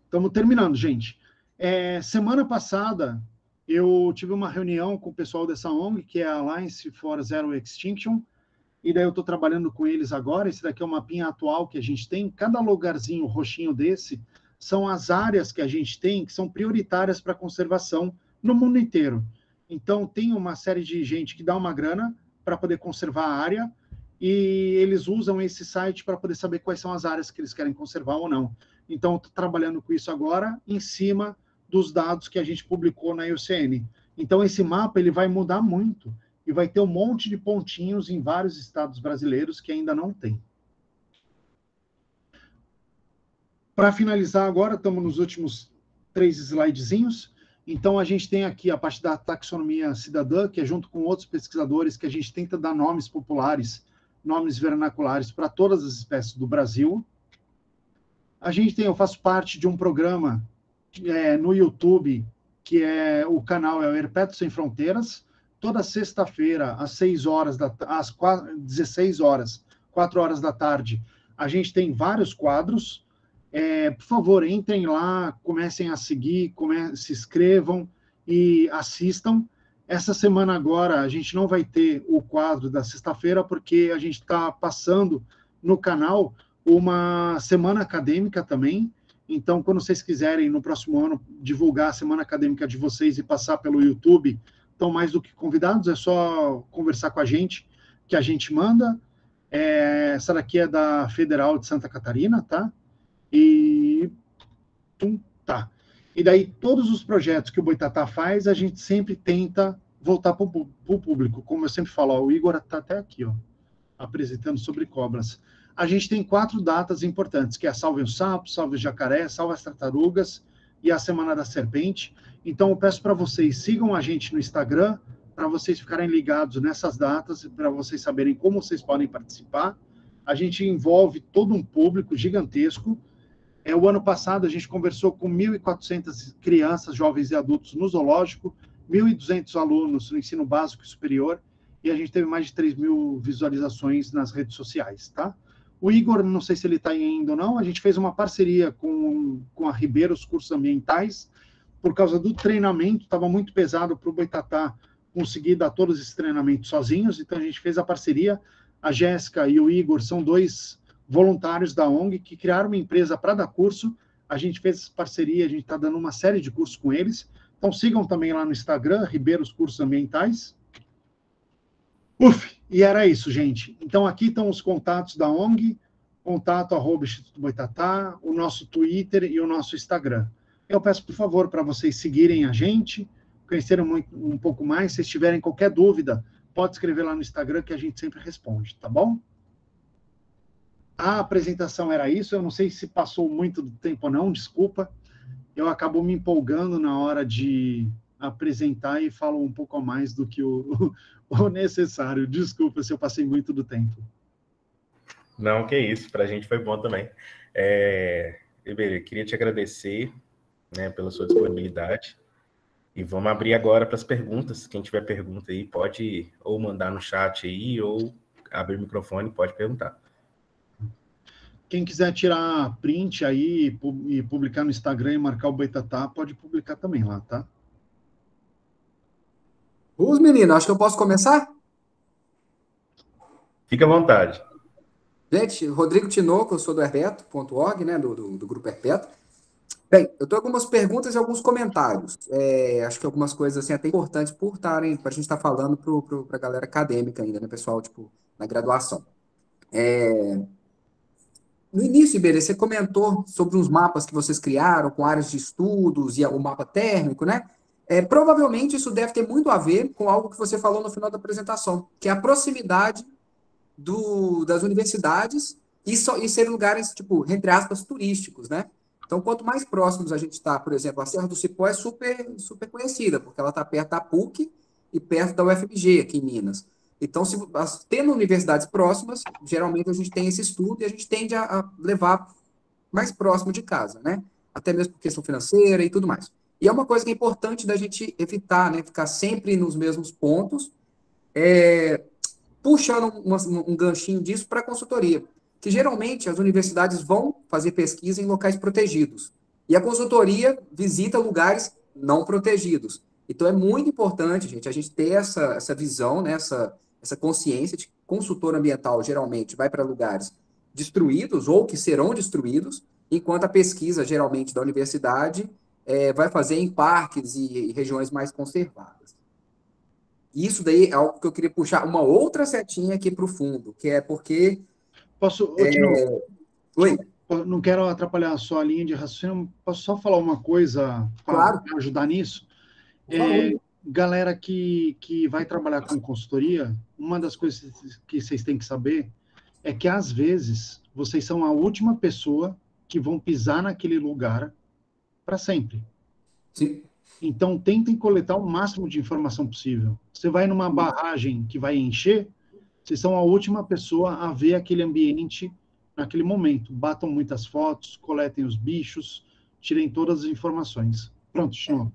S2: Estamos terminando, gente. Semana passada, eu tive uma reunião com o pessoal dessa ONG, que é a Alliance for Zero Extinction, e daí eu estou trabalhando com eles agora. Esse daqui é o mapinha atual que a gente tem. Cada lugarzinho roxinho desse são as áreas que a gente tem que são prioritárias para conservação no mundo inteiro. Então, tem uma série de gente que dá uma grana para poder conservar a área, e eles usam esse site para poder saber quais são as áreas que eles querem conservar ou não. Então, estou trabalhando com isso agora, em cima dos dados que a gente publicou na IUCN. Então, esse mapa ele vai mudar muito, e vai ter um monte de pontinhos em vários estados brasileiros que ainda não tem. Para finalizar agora, estamos nos últimos 3 slidezinhos. Então, a gente tem aqui a parte da taxonomia cidadã, que é junto com outros pesquisadores, que a gente tenta dar nomes populares, nomes vernaculares para todas as espécies do Brasil. Eu faço parte de um programa no YouTube, que o canal é o Herpeto Sem Fronteiras. Toda sexta-feira, às 16 horas, 4 horas da tarde, a gente tem vários quadros. Por favor, entrem lá, comecem a seguir, se inscrevam e assistam. Essa semana agora, a gente não vai ter o quadro da sexta-feira, porque a gente está passando no canal uma semana acadêmica também. Então, quando vocês quiserem, no próximo ano, divulgar a semana acadêmica de vocês e passar pelo YouTube, estão mais do que convidados, é só conversar com a gente, que a gente manda. Essa daqui é da Federal de Santa Catarina, tá? E daí, todos os projetos que o Boitatá faz, a gente sempre tenta voltar para o público. Como eu sempre falo, o Igor está até aqui, apresentando sobre cobras. A gente tem 4 datas importantes, que é a Salve o Sapo, Salve o Jacaré, Salve as Tartarugas e a Semana da Serpente. Então, eu peço para vocês, sigam a gente no Instagram, para vocês ficarem ligados nessas datas, para vocês saberem como vocês podem participar. A gente envolve todo um público gigantesco. O ano passado, a gente conversou com 1.400 crianças, jovens e adultos no zoológico, 1.200 alunos no ensino básico e superior, e a gente teve mais de 3.000 visualizações nas redes sociais, tá? O Igor, não sei se ele está ainda ou não, a gente fez uma parceria com a Ribeiro, os cursos ambientais, por causa do treinamento, estava muito pesado para o Boitatá conseguir dar todos esses treinamentos sozinhos, então a gente fez a parceria. A Jéssica e o Igor são 2 voluntários da ONG que criaram uma empresa para dar curso. A gente fez essa parceria, a gente está dando uma série de cursos com eles. Então sigam também lá no Instagram, Ribeiro, os cursos ambientais. E era isso, gente. Então aqui estão os contatos da ONG, contato@Instituto Boitatá, o nosso Twitter e o nosso Instagram. Eu peço, por favor, para vocês seguirem a gente, conhecerem um pouco mais. Se tiverem qualquer dúvida, pode escrever lá no Instagram que a gente sempre responde, tá bom? A apresentação era isso. Eu não sei se passou muito do tempo ou não, desculpa. Eu acabo me empolgando na hora de apresentar e falo um pouco a mais do que o necessário. Desculpa se eu passei muito do tempo.
S1: Não, que isso. Para a gente foi bom também. Ribeiro, queria te agradecer, pela sua disponibilidade. E vamos abrir agora para as perguntas. Quem tiver pergunta aí, pode ou mandar no chat aí, ou abrir o microfone, pode perguntar.
S2: Quem quiser tirar print aí e publicar no Instagram e marcar o Boitatá, pode publicar também lá, tá?
S3: Os meninos, acho que eu posso começar?
S1: Fica à vontade.
S3: Gente, Rodrigo Tinoco, eu sou do herpeto.org, né, do Grupo Herpeto. Bem, eu tenho algumas perguntas e alguns comentários. Acho que algumas coisas assim, até importantes por estarem, para a gente estar falando para a galera acadêmica ainda, né, pessoal, tipo, na graduação. No início, Iberê, você comentou sobre uns mapas que vocês criaram com áreas de estudos e o mapa térmico, né? Provavelmente isso deve ter muito a ver com algo que você falou no final da apresentação, que é a proximidade das universidades e ser lugares, tipo, entre aspas, turísticos, né? Então, quanto mais próximos a gente está, por exemplo, a Serra do Cipó é super, super conhecida, porque ela está perto da PUC e perto da UFMG, aqui em Minas. Então, tendo universidades próximas, geralmente a gente tem esse estudo e a gente tende a levar mais próximo de casa, né? Até mesmo por questão financeira e tudo mais. E é uma coisa que é importante da gente evitar, né? Ficar sempre nos mesmos pontos, puxando um ganchinho disso para a consultoria, que geralmente as universidades vão fazer pesquisa em locais protegidos, e a consultoria visita lugares não protegidos. Então é muito importante, gente, a gente ter essa visão, né, essa consciência de que consultor ambiental geralmente vai para lugares destruídos ou que serão destruídos, enquanto a pesquisa geralmente da universidade vai fazer em parques e regiões mais conservadas. Isso daí é algo que eu queria puxar uma outra setinha aqui para o fundo, que é porque...
S2: Posso,
S3: Oi?
S2: Não quero atrapalhar a sua linha de raciocínio, posso só falar uma coisa para
S3: Claro.
S2: ajudar nisso?
S3: Claro.
S2: Galera que vai trabalhar com consultoria, uma das coisas que vocês têm que saber é que, às vezes, vocês são a última pessoa que vão pisar naquele lugar para sempre.
S3: Sim.
S2: Então, tentem coletar o máximo de informação possível. Você vai numa barragem que vai encher, vocês são a última pessoa a ver aquele ambiente naquele momento. Batam muitas fotos, coletem os bichos, tirem todas as informações. Pronto, Chino.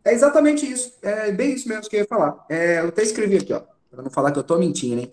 S3: É exatamente isso. É bem isso mesmo que eu ia falar. Eu até escrevi aqui, ó, para não falar que eu tô mentindo, hein?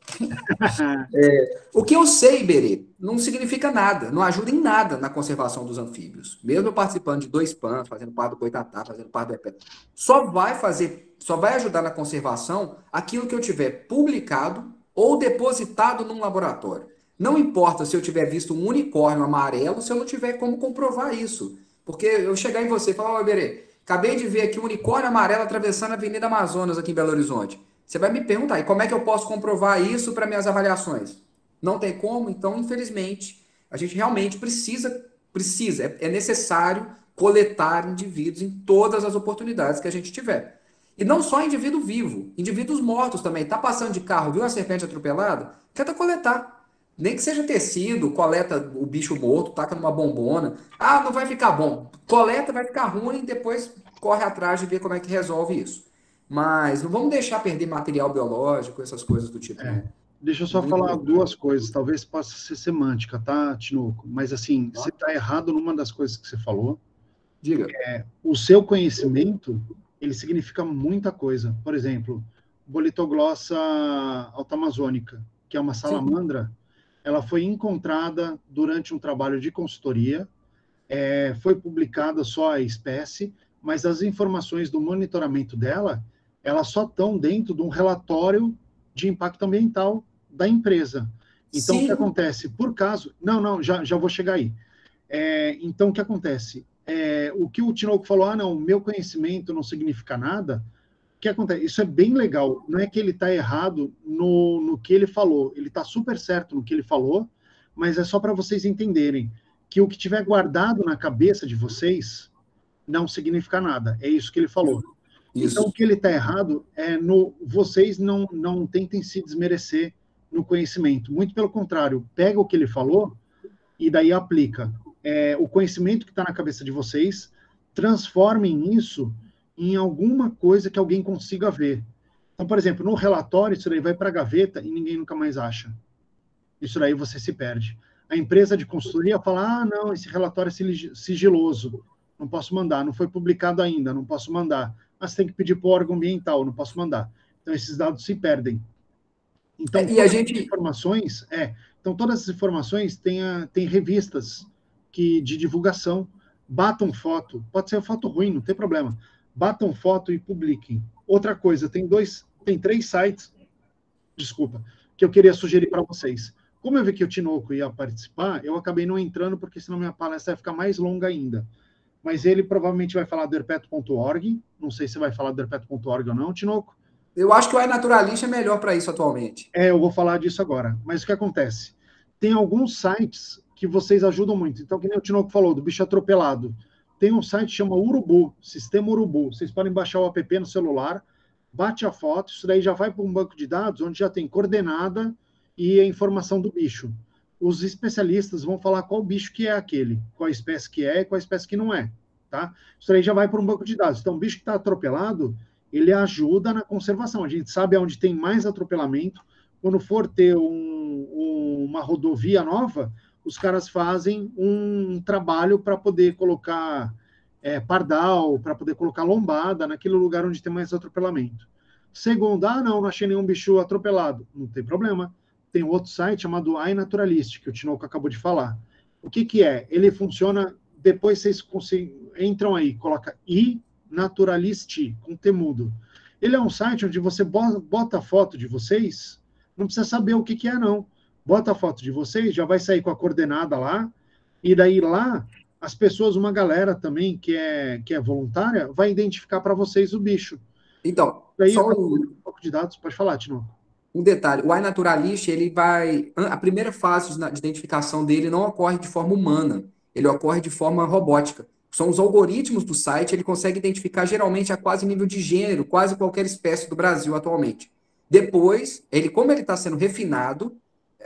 S3: O que eu sei, Iberê, não significa nada, não ajuda em nada na conservação dos anfíbios. Mesmo eu participando de 2 PANs, fazendo parte do Boitatá, fazendo parte do EPE, só vai ajudar na conservação aquilo que eu tiver publicado ou depositado num laboratório. Não importa se eu tiver visto um unicórnio amarelo, se eu não tiver como comprovar isso. Porque eu chegar em você e falar, ó, Iberê, acabei de ver aqui um unicórnio amarelo atravessando a Avenida Amazonas aqui em Belo Horizonte. Você vai me perguntar, e como é que eu posso comprovar isso para minhas avaliações? Não tem como? Então, infelizmente, a gente realmente precisa, é necessário coletar indivíduos em todas as oportunidades que a gente tiver. E não só indivíduo vivo, indivíduos mortos também. Tá passando de carro, viu uma serpente atropelada? Tenta coletar. Nem que seja tecido, coleta o bicho morto, taca numa bombona. Ah, não vai ficar bom. Coleta, vai ficar ruim, depois corre atrás de ver como é que resolve isso. Mas não vamos deixar perder material biológico, essas coisas do tipo, não.
S2: Deixa eu só falar duas coisas, talvez possa ser semântica, tá, Tinoco? Mas, assim, você está errado numa das coisas que você falou.
S3: Diga.
S2: O seu conhecimento, ele significa muita coisa. Por exemplo, Bolitoglossa altamazônica, que é uma salamandra, ela foi encontrada durante um trabalho de consultoria, foi publicada só a espécie, mas as informações do monitoramento dela, elas só estão dentro de um relatório de impacto ambiental da empresa. Então, o que acontece? Por caso... Não, já vou chegar aí. Então, o que acontece? O que o Tinoco falou, não, meu conhecimento não significa nada, o que acontece? Isso é bem legal. Não é que ele está errado no que ele falou. Ele está super certo no que ele falou, mas é só para vocês entenderem que o que tiver guardado na cabeça de vocês não significa nada. É isso que ele falou. Isso. Então, o que ele está errado é vocês não tentem se desmerecer no conhecimento. Muito pelo contrário, pega o que ele falou e daí aplica. O conhecimento que está na cabeça de vocês, transformem isso em alguma coisa que alguém consiga ver. Então, por exemplo, no relatório, isso daí vai para a gaveta e ninguém nunca mais acha. Isso daí você se perde. A empresa de consultoria fala, não, esse relatório é sigiloso, não posso mandar, não foi publicado ainda, não posso mandar. Mas tem que pedir para o órgão ambiental, não posso mandar. Então, esses dados se perdem. Então, todas as informações têm revistas de divulgação, batam foto, pode ser foto ruim, não tem problema, batam foto e publiquem. Outra coisa, tem 3 sites, desculpa, que eu queria sugerir para vocês. Como eu vi que o Tinoco ia participar, eu acabei não entrando, porque senão minha palestra vai ficar mais longa ainda. Mas ele provavelmente vai falar do herpeto.org. Não sei se vai falar do herpeto.org ou não, Tinoco.
S3: Eu acho que o iNaturalist é melhor para isso atualmente.
S2: Eu vou falar disso agora. Mas o que acontece? Tem alguns sites que vocês ajudam muito. Então, que nem o Tinoco falou, do bicho atropelado. Tem um site que chama Urubu, Sistema Urubu. Vocês podem baixar o app no celular, bate a foto, isso daí já vai para um banco de dados onde já tem coordenada e a informação do bicho. Os especialistas vão falar qual bicho que é aquele, qual espécie que é e qual espécie que não é, tá? Isso daí já vai para um banco de dados. Então, o bicho que está atropelado, ele ajuda na conservação. A gente sabe onde tem mais atropelamento. Quando for ter uma rodovia nova, os caras fazem um trabalho para poder colocar pardal, para poder colocar lombada naquele lugar onde tem mais atropelamento. Segundo, não achei nenhum bicho atropelado. Não tem problema. Tem outro site chamado iNaturalist, que o Tinoco acabou de falar. O que é? Ele funciona, depois vocês entram aí, coloca iNaturalist, com T mudo. Ele é um site onde você bota a foto de vocês, não precisa saber o que é, não. Bota a foto de vocês, já vai sair com a coordenada lá, e daí lá, as pessoas, uma galera também que é voluntária, vai identificar para vocês o bicho.
S3: Então,
S2: daí, só um pouco de dados, pode falar, Tinoco.
S3: Um detalhe, o iNaturalist, a primeira fase de identificação dele não ocorre de forma humana, ele ocorre de forma robótica. São os algoritmos do site, ele consegue identificar geralmente a quase nível de gênero, quase qualquer espécie do Brasil atualmente. Depois, como ele está sendo refinado,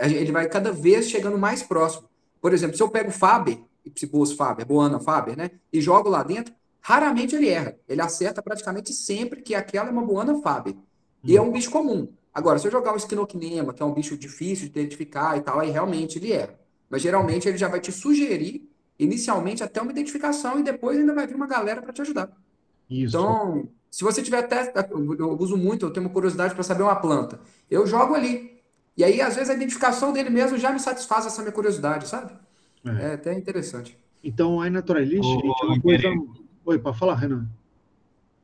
S3: ele vai cada vez chegando mais próximo. Por exemplo, se eu pego o Faber, Ipsibus Faber, Boana Faber, né, e jogo lá dentro, raramente ele erra. Ele acerta praticamente sempre que aquela é uma Boana Faber. E é um bicho comum. Agora, se eu jogar um Esquinocnema, que é um bicho difícil de identificar e tal, aí realmente ele erra. Mas geralmente ele já vai te sugerir, inicialmente, até uma identificação e depois ainda vai vir uma galera para te ajudar. Isso. Então, se você tiver até... Eu uso muito, eu tenho uma curiosidade para saber uma planta. Eu jogo ali. E aí, às vezes, a identificação dele mesmo já me satisfaz essa minha curiosidade, sabe? É até interessante.
S2: Então, o iNaturalist, gente, é uma coisa... Oi, pode falar, Renan.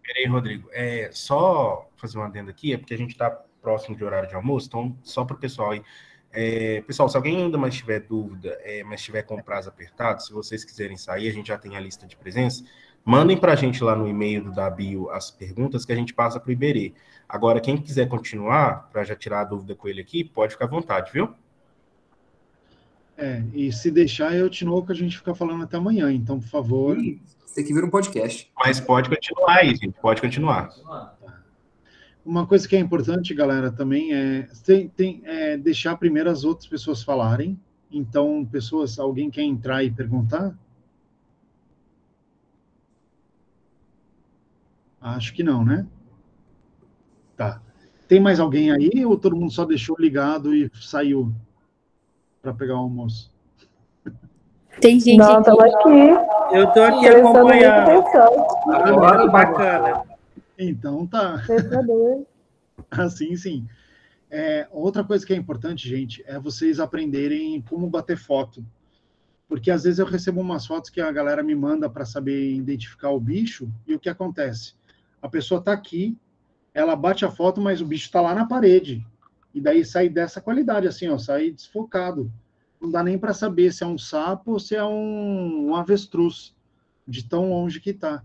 S1: Peraí, Rodrigo. Só fazer uma adenda aqui, porque a gente está próximo de horário de almoço, então, só para o pessoal aí. Pessoal, se alguém ainda mais tiver dúvida, mas tiver com prazo apertado, se vocês quiserem sair, a gente já tem a lista de presença, mandem para a gente lá no e-mail da bio as perguntas que a gente passa para o Iberê. Agora, quem quiser continuar, para já tirar a dúvida com ele aqui, pode ficar à vontade, viu?
S2: E se deixar, eu te novo que a gente fica falando até amanhã, então, por favor...
S3: Tem que vir um podcast.
S1: Mas pode continuar aí, gente, pode continuar.
S2: Uma coisa que é importante, galera, também é deixar primeiro as outras pessoas falarem. Então, alguém quer entrar e perguntar? Acho que não, né? Tá. Tem mais alguém aí ou todo mundo só deixou ligado e saiu para pegar o almoço?
S4: Tem gente
S5: Não, estamos aqui.
S6: Eu estou aqui acompanhando. Agora, bacana.
S2: Então tá. Assim, sim. Outra coisa que é importante, gente, é vocês aprenderem como bater foto. Porque às vezes eu recebo umas fotos que a galera me manda para saber identificar o bicho, e o que acontece? A pessoa está aqui, ela bate a foto, mas o bicho está lá na parede. E daí sai dessa qualidade, assim, ó, sai desfocado. Não dá nem para saber se é um sapo ou se é um avestruz, de tão longe que está.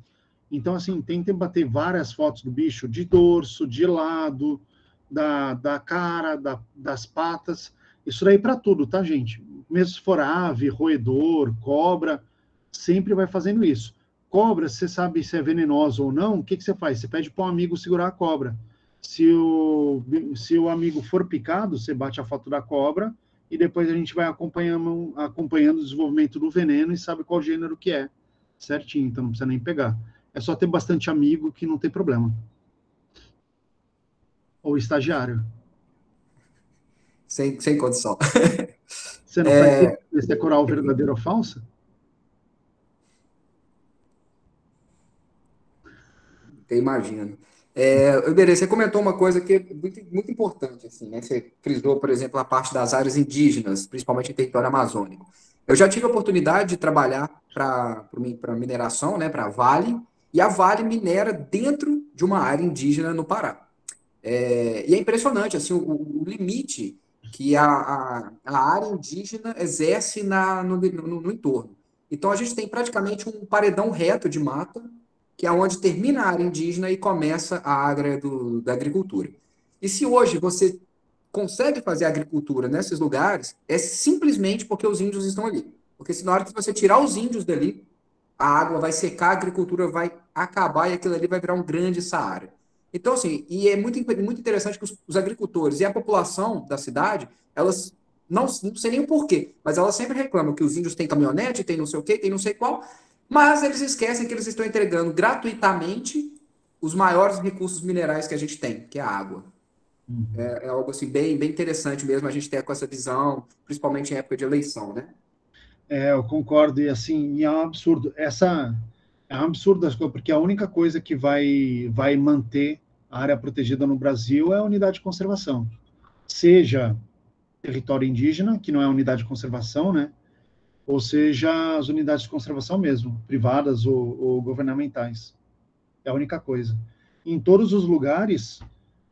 S2: Então, assim, tentem bater várias fotos do bicho, de dorso, de lado, da cara, das patas. Isso daí para tudo, tá, gente? Mesmo se for ave, roedor, cobra, sempre vai fazendo isso. Cobra, você sabe se é venenosa ou não, o que você faz? Você pede para um amigo segurar a cobra. Se o amigo for picado, você bate a foto da cobra e depois a gente vai acompanhando o desenvolvimento do veneno e sabe qual gênero que é. Certinho, então não precisa nem pegar. É só ter bastante amigo que não tem problema. Ou estagiário.
S3: Sem condição.
S2: Você não faz decorar o verdadeiro ou falso?
S3: Eu imagino. Iberê, você comentou uma coisa que é muito, muito importante, assim, né? Você frisou, por exemplo, a parte das áreas indígenas, principalmente em território amazônico. Eu já tive a oportunidade de trabalhar para mineração, né, para a Vale, e a Vale minera dentro de uma área indígena no Pará. E é impressionante assim, o limite que a área indígena exerce no entorno. Então, a gente tem praticamente um paredão reto de mata, que é onde termina a área indígena e começa a área da agricultura. E se hoje você consegue fazer agricultura nesses lugares, é simplesmente porque os índios estão ali. Porque se na hora que você tirar os índios dali, a água vai secar, a agricultura vai acabar e aquilo ali vai virar um grande Saara. Então, assim, e é muito interessante que os agricultores e a população da cidade, elas não sei nem o porquê, mas elas sempre reclamam que os índios têm caminhonete, tem não sei o quê, tem não sei qual, mas eles esquecem que eles estão entregando gratuitamente os maiores recursos minerais que a gente tem, que é a água. É algo assim bem interessante mesmo a gente ter com essa visão, principalmente em época de eleição, né?
S2: Eu concordo, e assim, é um absurdo. É um absurdo, porque a única coisa que vai manter a área protegida no Brasil é a unidade de conservação. Seja território indígena, que não é unidade de conservação, né? Ou seja, as unidades de conservação mesmo, privadas ou governamentais. É a única coisa. Em todos os lugares,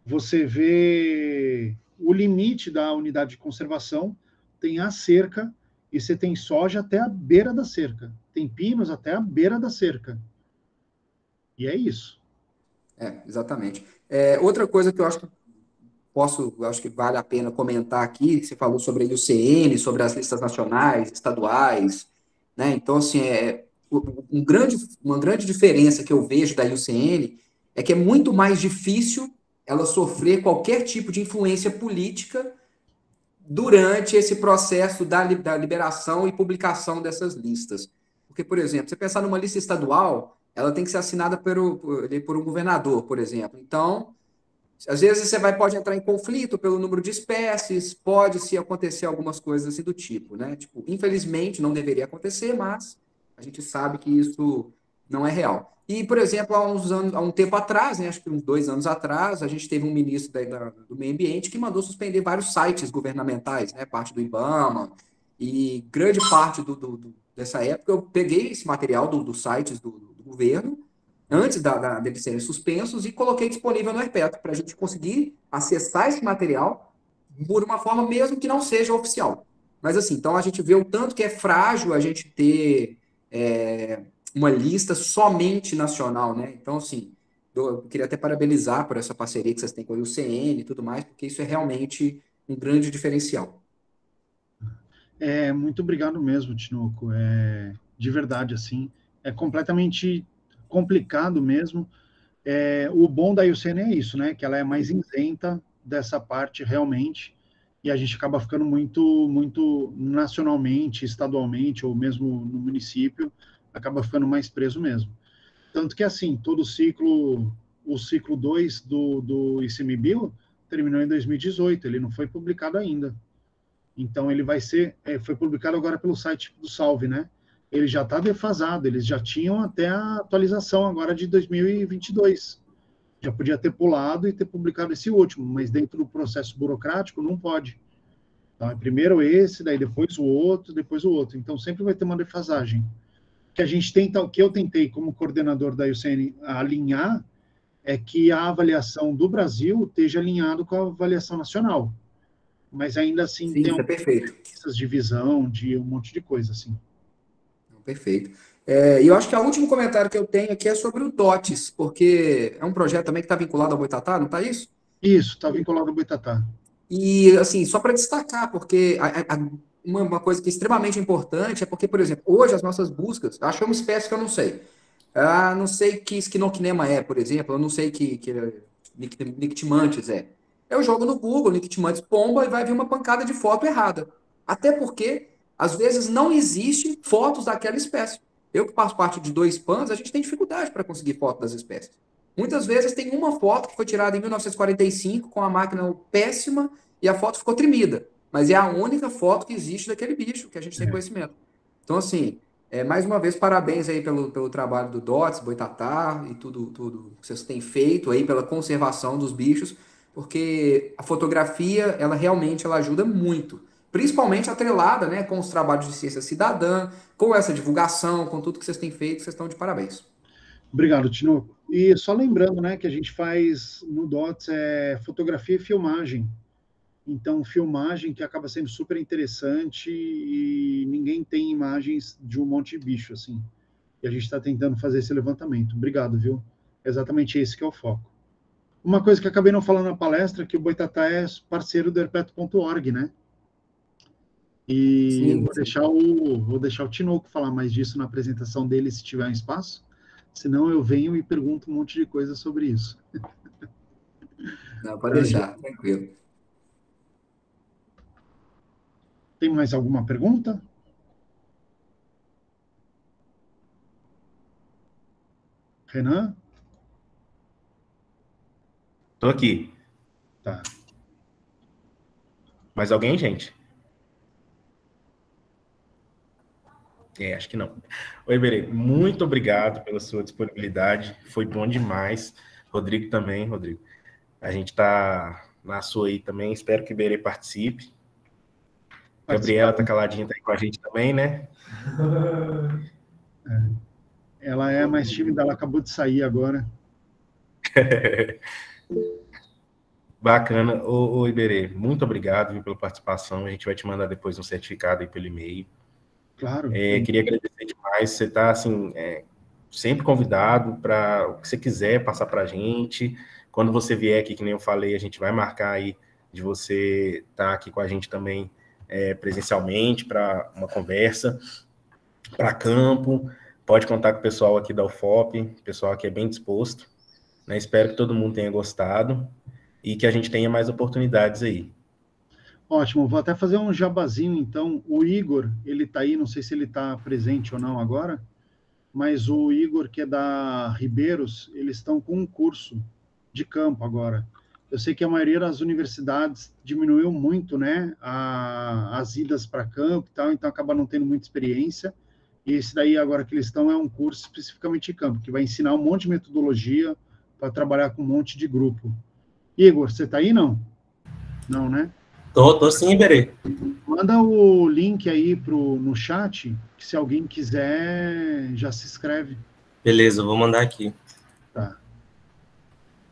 S2: você vê o limite da unidade de conservação, tem a cerca, e você tem soja até a beira da cerca. Tem pinos até a beira da cerca. E é isso.
S3: Exatamente. Outra coisa que eu acho que vale a pena comentar aqui, você falou sobre a IUCN, sobre as listas nacionais, estaduais, né? Então, assim, uma grande diferença que eu vejo da IUCN é que é muito mais difícil ela sofrer qualquer tipo de influência política durante esse processo da liberação e publicação dessas listas. Porque, por exemplo, você pensar numa lista estadual, ela tem que ser assinada por um governador, por exemplo. Então, às vezes você pode entrar em conflito pelo número de espécies, pode-se acontecer algumas coisas assim do tipo, né? Tipo, infelizmente não deveria acontecer, mas a gente sabe que isso não é real. E, por exemplo, há um tempo atrás, né, acho que uns 2 anos atrás, a gente teve um ministro do Meio Ambiente que mandou suspender vários sites governamentais, né, parte do IBAMA, e grande parte dessa época eu peguei esse material dos sites do governo, antes deles serem suspensos, e coloquei disponível no Herpeto, para a gente conseguir acessar esse material por uma forma mesmo que não seja oficial. Mas assim, então a gente vê o tanto que é frágil a gente ter uma lista somente nacional, né? Então, assim, eu queria até parabenizar por essa parceria que vocês têm com a IUCN e tudo mais, porque isso é realmente um grande diferencial.
S2: Muito obrigado mesmo, Tinoco. De verdade, assim, é completamente complicado mesmo. O bom da IUCN é isso, né? Que ela é mais isenta dessa parte realmente, e a gente acaba ficando muito nacionalmente, estadualmente, ou mesmo no município, acaba ficando mais preso mesmo. Tanto que, assim, o ciclo 2 do ICMBio terminou em 2018, ele não foi publicado ainda. Então, ele foi publicado agora pelo site do Salve, né? Ele já está defasado, eles já tinham até a atualização agora de 2022. Já podia ter pulado e ter publicado esse último, mas dentro do processo burocrático não pode. Então, é primeiro esse, daí depois o outro, depois o outro. Então, sempre vai ter uma defasagem. O que eu tentei, como coordenador da IUCN, alinhar, é que a avaliação do Brasil esteja alinhado com a avaliação nacional. Mas ainda assim,
S3: sim, tem perfeito.
S2: Essas divisão de um monte de coisa, assim.
S3: Perfeito. E eu acho que o último comentário que eu tenho aqui é sobre o DOTS, porque é um projeto também que está vinculado ao Boitatá, não está isso?
S2: Isso, está vinculado ao Boitatá.
S3: E, assim, só para destacar, porque uma coisa que é extremamente importante é porque, por exemplo, hoje as nossas buscas, acho que é uma espécie que eu não sei. Não sei que esquinoquinema é, por exemplo, eu não sei que Nictimantes é. Eu jogo no Google, Nictimantes pomba, e vai vir uma pancada de foto errada. Até porque, às vezes, não existe fotos daquela espécie. Eu que faço parte de 2 PANs, a gente tem dificuldade para conseguir foto das espécies. Muitas vezes tem uma foto que foi tirada em 1945 com a máquina péssima e a foto ficou tremida. Mas é a única foto que existe daquele bicho que a gente tem conhecimento. Então, assim, mais uma vez, parabéns aí pelo trabalho do DOTS, Boitatá e tudo que vocês têm feito aí pela conservação dos bichos, porque a fotografia, ela realmente ajuda muito. Principalmente atrelada, né, com os trabalhos de ciência cidadã, com essa divulgação, com tudo que vocês têm feito, vocês estão de parabéns.
S2: Obrigado, Tinoco. E só lembrando, né, que a gente faz no DOTS fotografia e filmagem. Então, filmagem que acaba sendo super interessante e ninguém tem imagens de um monte de bicho, assim. E a gente está tentando fazer esse levantamento. Obrigado, viu? Exatamente esse que é o foco. Uma coisa que eu acabei não falando na palestra é que o Boitatá é parceiro do herpeto.org, né? E
S3: Sim,
S2: vou deixar o Tinoco falar mais disso na apresentação dele, se tiver um espaço. Senão eu venho e pergunto um monte de coisa sobre isso.
S3: não, pode deixar, tranquilo.
S2: Tem mais alguma pergunta? Renan?
S1: Tô aqui.
S2: Tá.
S1: Mais alguém, gente? Acho que não. Oi, Berê, muito obrigado pela sua disponibilidade. Foi bom demais. Rodrigo também, Rodrigo. A gente tá na sua aí também. Espero que o Berê participe. Gabriela tá caladinha, tá aí com a gente também, né?
S2: Ela é mais tímida, ela acabou de sair agora.
S1: Bacana. Ô, Iberê, muito obrigado, viu, pela participação. A gente vai te mandar depois um certificado aí pelo e-mail.
S2: Claro.
S1: Queria agradecer demais. Você está assim, sempre convidado para o que você quiser passar para a gente. Quando você vier aqui, que nem eu falei, a gente vai marcar aí de você estar aqui com a gente também presencialmente para uma conversa, para campo. Pode contar com o pessoal aqui da UFOP, o pessoal aqui é bem disposto. Né? Espero que todo mundo tenha gostado e que a gente tenha mais oportunidades aí.
S2: Ótimo, vou até fazer um jabazinho, então. O Igor, ele está aí, não sei se ele está presente ou não agora, mas o Igor, que é da Ribeiros, eles estão com um curso de campo agora. Eu sei que a maioria das universidades diminuiu muito, né, as idas para campo e tal, então acaba não tendo muita experiência. E esse daí, agora que eles estão, é um curso especificamente de campo, que vai ensinar um monte de metodologia para trabalhar com um monte de grupo. Igor, você está aí, não? Não, né?
S5: Tô sim, Iberê.
S2: Manda o link aí no chat, que se alguém quiser, já se inscreve.
S5: Beleza, eu vou mandar aqui.
S2: Tá.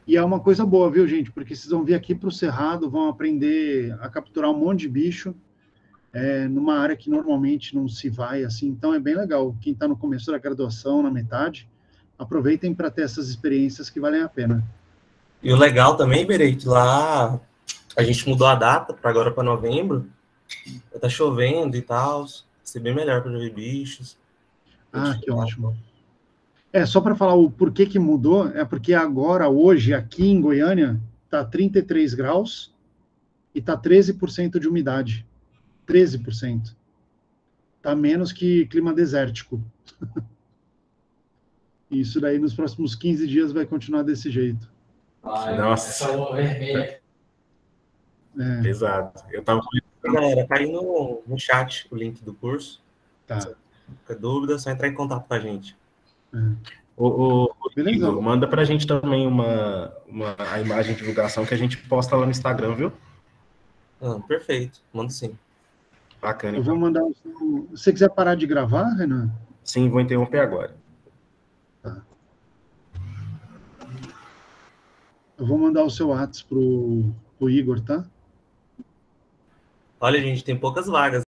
S2: E é uma coisa boa, viu, gente? Porque vocês vão vir aqui para o Cerrado, vão aprender a capturar um monte de bicho, numa área que normalmente não se vai, assim. Então é bem legal. Quem está no começo da graduação, na metade, aproveitem para ter essas experiências que valem a pena.
S5: E o legal também, Iberê, que lá a gente mudou a data para agora para novembro. Tá chovendo e tal. Vai ser bem melhor para ver bichos.
S2: Ah, que ótimo. Só para falar o porquê que mudou, é porque agora, hoje, aqui em Goiânia, está 33 graus e está 13% de umidade. 13%. Está menos que clima desértico. Isso daí, nos próximos 15 dias, vai continuar desse jeito.
S1: Nossa. Pesado. Eu tava...
S5: Galera, tá aí no chat o link do curso.
S2: Tá.
S5: Se qualquer dúvida, é só entrar em contato com a gente.
S1: Igor, manda pra gente também a imagem de divulgação que a gente posta lá no Instagram, viu?
S5: Perfeito, mando sim.
S1: Bacana.
S2: Eu vou mandar. Se você quiser parar de gravar, Renan?
S1: Sim, vou interromper agora.
S2: Tá. Eu vou mandar o seu WhatsApp pro Igor, tá?
S5: Olha, gente, tem poucas vagas.